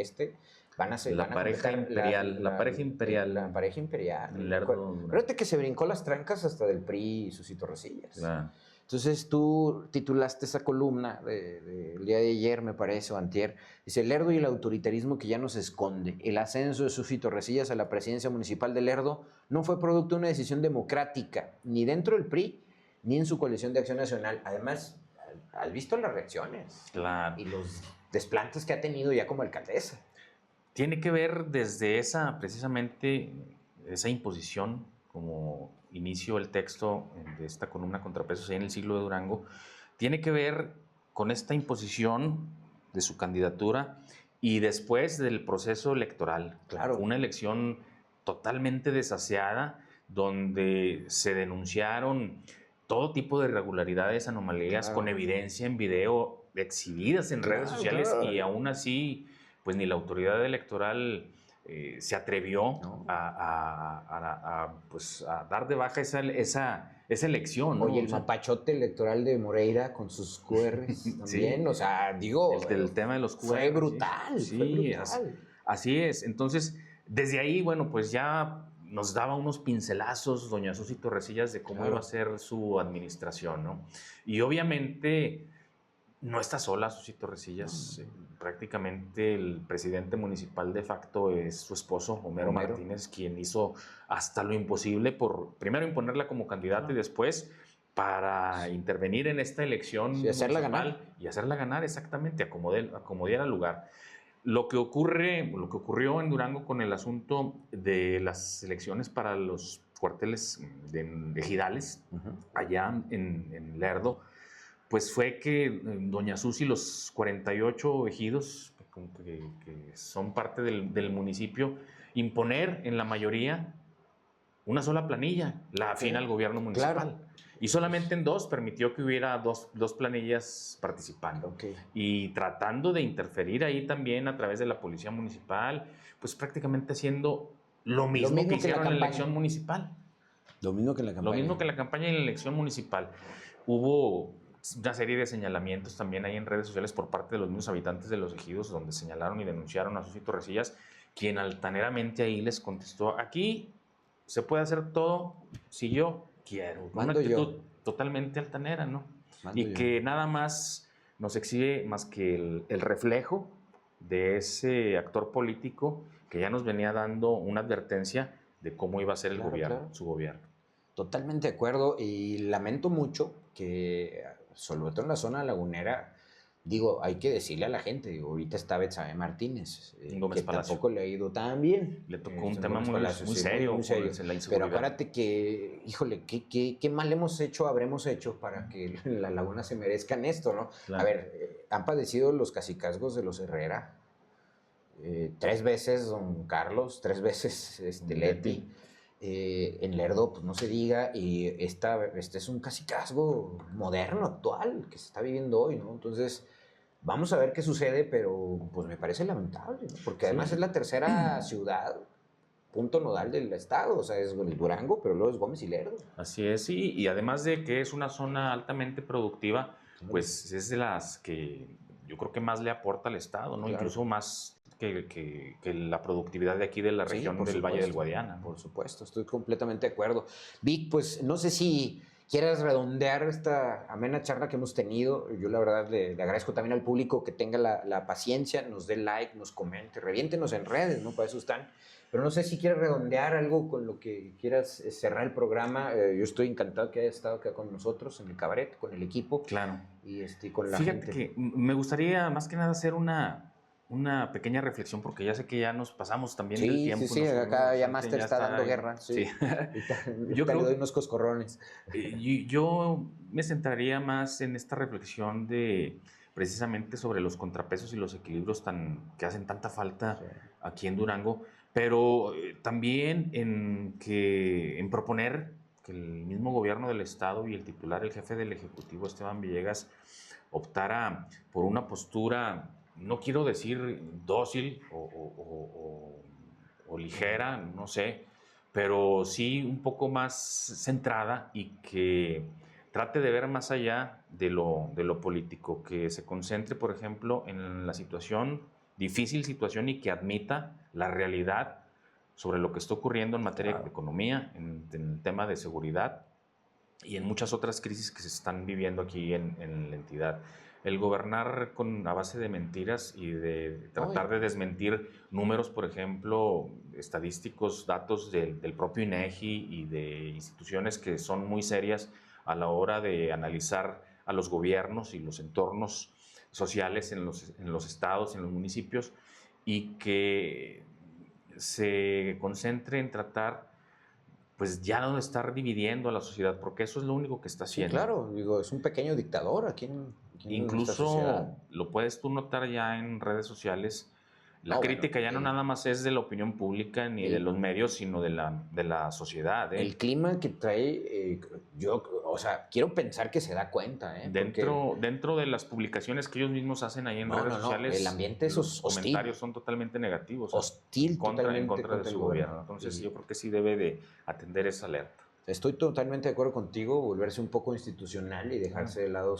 van a ser la pareja imperial. La pareja imperial. Fíjate que se brincó las trancas hasta del PRI, Susito Resillas. Claro. Entonces tú titulaste esa columna del día de ayer, me parece, o antier. Dice: Lerdo y el autoritarismo que ya nos esconde. El ascenso de Susito Resillas a la presidencia municipal de Lerdo no fue producto de una decisión democrática, ni dentro del PRI, ni en su coalición de Acción Nacional. Además, ¿has visto las reacciones? Claro. Y los desplantes que ha tenido ya como alcaldesa. Tiene que ver desde precisamente esa imposición, como inicio el texto de esta columna Contrapesos ahí en El Siglo de Durango, tiene que ver con esta imposición de su candidatura y después del proceso electoral. Claro. Una elección totalmente desaseada, donde se denunciaron todo tipo de irregularidades, anomalías, con evidencia en video, exhibidas en redes sociales, y aún así, pues ni la autoridad electoral se atrevió a dar de baja esa elección, ¿no? Oye, el mapachote electoral de Moreira con sus QRs también, o sea, digo... El tema de los QRs. Fue brutal, sí, así es. Entonces, desde ahí, bueno, pues ya nos daba unos pincelazos doña Susito Resillas de cómo iba a ser su administración, ¿no? Y obviamente no está sola Susito Resillas. Prácticamente el presidente municipal de facto es su esposo, Homero Martínez, quien hizo hasta lo imposible por primero imponerla como candidata y después para intervenir en esta elección y hacerla ganar. Y hacerla ganar, exactamente, a como diera lugar. Lo que ocurrió en Durango con el asunto de las elecciones para los cuarteles de ejidales, allá en Lerdo, pues fue que doña Susi, los 48 ejidos que son parte del municipio, imponer en la mayoría una sola planilla, la afín al gobierno municipal. Claro. Y solamente en 2 permitió que hubiera dos planillas participando. Okay. Y tratando de interferir ahí también a través de la policía municipal, pues prácticamente haciendo lo mismo que hicieron en la elección municipal. Lo mismo que en la campaña. Lo mismo que en la campaña y en la elección municipal. Hubo una serie de señalamientos también ahí en redes sociales por parte de los mismos habitantes de los ejidos, donde señalaron y denunciaron a Susi Torrecillas, quien altaneramente ahí les contestó: aquí se puede hacer todo si yo quiero. Una actitud totalmente altanera, ¿no? Y que nada más nos exhibe más que el reflejo de ese actor político que ya nos venía dando una advertencia de cómo iba a ser el gobierno, su gobierno. Totalmente de acuerdo, y lamento mucho que, sobre todo en la zona lagunera, digo, hay que decirle a la gente, digo, ahorita está Betsabe Martínez, que tampoco le ha ido tan bien. Le tocó un tema muy serio. Muy serio. Pero acuérdate que, híjole, ¿qué mal habremos hecho para que la laguna se merezcan esto, ¿no? Claro. A ver, han padecido los cacicazgos de los Herrera, 3 veces don Carlos, 3 veces Leti. En Lerdo, pues no se diga, y este es un cacicazgo moderno, actual, que se está viviendo hoy, ¿no? Entonces, vamos a ver qué sucede, pero pues me parece lamentable, ¿no? Porque además es la tercera ciudad, punto nodal del estado, o sea, es el Durango, pero luego es Gómez y Lerdo. Así es, sí, y además de que es una zona altamente productiva, pues es de las que yo creo que más le aporta al estado, ¿no? Claro. Incluso más que la productividad de aquí de la región del Valle del Guadiana. Por supuesto, estoy completamente de acuerdo. Vic, pues no sé si quieras redondear esta amena charla que hemos tenido. Yo la verdad le agradezco también al público que tenga la paciencia, nos dé like, nos comente, reviéntenos en redes, ¿no? Para eso están. Pero no sé si quieres redondear algo con lo que quieras cerrar el programa. Yo estoy encantado que hayas estado acá con nosotros en el cabaret, con el equipo. Claro. Y con la gente. Fíjate que me gustaría más que nada hacer una pequeña reflexión, porque ya sé que ya nos pasamos también del tiempo. Sí, acá ya Master está dando guerra. Sí. Yo creo que le doy unos coscorrones. Yo me centraría más en esta reflexión de precisamente sobre los contrapesos y los equilibrios que hacen tanta falta aquí en Durango, pero también en proponer que el mismo gobierno del estado y el titular, el jefe del Ejecutivo, Esteban Villegas, optara por una postura, no quiero decir dócil o ligera, no sé, pero sí un poco más centrada y que trate de ver más allá de lo político, que se concentre, por ejemplo, en la difícil situación, y que admita la realidad sobre lo que está ocurriendo en materia de economía, en el tema de seguridad y en muchas otras crisis que se están viviendo aquí en la entidad. El gobernar a base de mentiras y de tratar de desmentir números, por ejemplo, estadísticos, datos del propio INEGI y de instituciones que son muy serias a la hora de analizar a los gobiernos y los entornos sociales en los estados, en los municipios, y que se concentre en tratar, pues ya no estar dividiendo a la sociedad, porque eso es lo único que está haciendo. Sí, claro, digo, es un pequeño dictador aquí en Incluso lo puedes tú notar ya en redes sociales. La crítica ya no nada más es de la opinión pública ni de los medios, sino de la sociedad. El clima que trae, quiero pensar que se da cuenta. Dentro de las publicaciones que ellos mismos hacen ahí en redes sociales, el ambiente es los comentarios son totalmente negativos. Hostil, en contra de su gobierno. Entonces yo creo que sí debe de atender esa alerta. Estoy totalmente de acuerdo contigo, volverse un poco institucional y dejarse de lado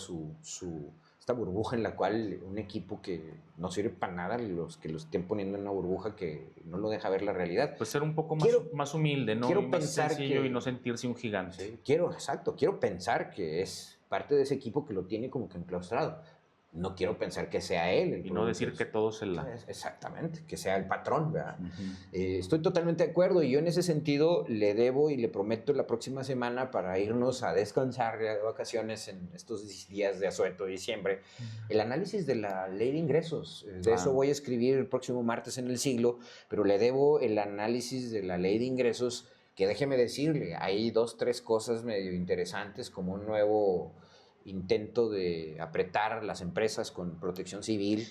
esta burbuja en la cual un equipo que no sirve para nada, los que lo estén poniendo en una burbuja que no lo deja ver la realidad. Pues ser un poco más humilde, ¿no? Quiero más sencillo y no sentirse un gigante. Sí, quiero pensar que es parte de ese equipo que lo tiene como que enclaustrado. No quiero pensar que sea él. Y no decir que todo es Exactamente, que sea el patrón, ¿verdad? Estoy totalmente de acuerdo, y yo en ese sentido le debo y le prometo la próxima semana, para irnos a descansar de vacaciones en estos días de asueto de diciembre, el análisis de la ley de ingresos. De eso voy a escribir el próximo martes en El Siglo, pero le debo el análisis de la ley de ingresos, que déjeme decirle, hay 2, 3 cosas medio interesantes, como un nuevo intento de apretar las empresas con protección civil,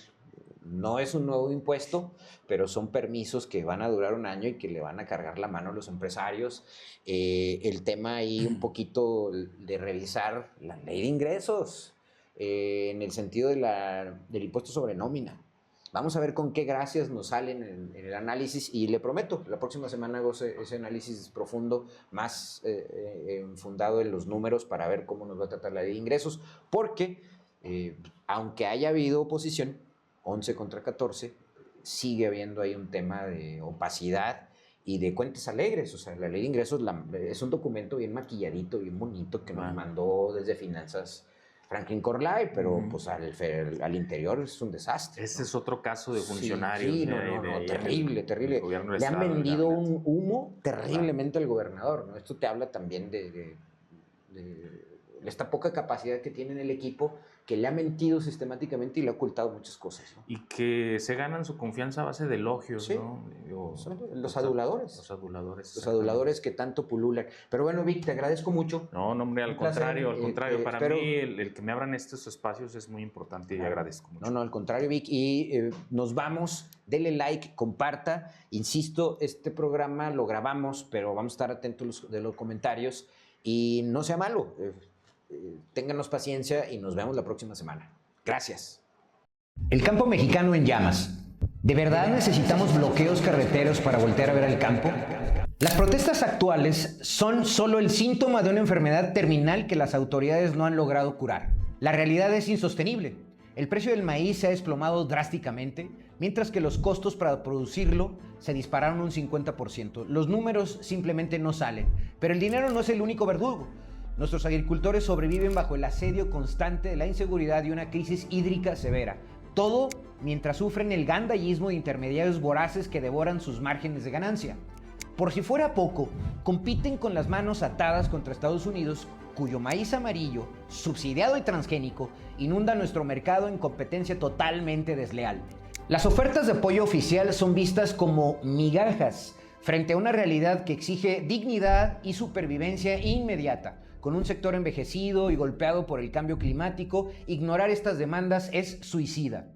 No es un nuevo impuesto, pero son permisos que van a durar un año y que le van a cargar la mano a los empresarios. El tema ahí un poquito de revisar la ley de ingresos en el sentido del impuesto sobre nómina. Vamos a ver con qué gracias nos salen en el análisis y le prometo, la próxima semana hago ese análisis profundo, más fundado en los números para ver cómo nos va a tratar la ley de ingresos, porque aunque haya habido oposición, 11 contra 14, sigue habiendo ahí un tema de opacidad y de cuentas alegres. O sea, la ley de ingresos es un documento bien maquilladito, bien bonito, que nos mandó desde Finanzas Franklin Corlay, pero pues al interior es un desastre. Ese es otro caso de funcionarios. Sí, terrible. Le han vendido un humo terriblemente al gobernador, ¿no? Esto te habla también de esta poca capacidad que tiene en el equipo, que le ha mentido sistemáticamente y le ha ocultado muchas cosas, ¿no? Y que se ganan su confianza a base de elogios, sí, ¿no? Los aduladores. Los aduladores. Los aduladores que tanto pululan. Pero bueno, Vic, te agradezco mucho. No, hombre, al contrario. Para mí, el que me abran estos espacios es muy importante y agradezco mucho. No, al contrario, Vic. Y nos vamos. Dele like, comparta. Insisto, este programa lo grabamos, pero vamos a estar atentos de los comentarios. Y no sea malo. Ténganos paciencia y nos vemos la próxima semana. Gracias. El campo mexicano en llamas. ¿De verdad necesitamos bloqueos carreteros para voltear a ver el campo? Las protestas actuales son solo el síntoma de una enfermedad terminal que las autoridades no han logrado curar. La realidad es insostenible. El precio del maíz se ha desplomado drásticamente, mientras que los costos para producirlo se dispararon un 50%. Los números simplemente no salen, pero el dinero no es el único verdugo. Nuestros agricultores sobreviven bajo el asedio constante de la inseguridad y una crisis hídrica severa. Todo mientras sufren el gandallismo de intermediarios voraces que devoran sus márgenes de ganancia. Por si fuera poco, compiten con las manos atadas contra Estados Unidos, cuyo maíz amarillo, subsidiado y transgénico, inunda nuestro mercado en competencia totalmente desleal. Las ofertas de apoyo oficial son vistas como migajas frente a una realidad que exige dignidad y supervivencia inmediata. Con un sector envejecido y golpeado por el cambio climático, ignorar estas demandas es suicida.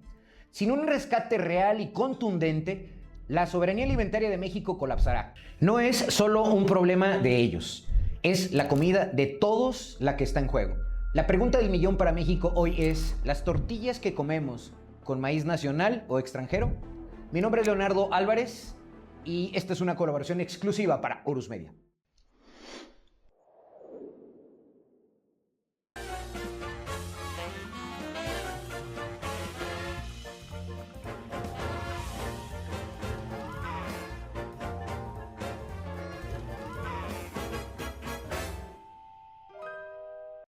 Sin un rescate real y contundente, la soberanía alimentaria de México colapsará. No es solo un problema de ellos, es la comida de todos la que está en juego. La pregunta del millón para México hoy es, ¿las tortillas que comemos con maíz nacional o extranjero? Mi nombre es Leonardo Álvarez y esta es una colaboración exclusiva para Horus Media.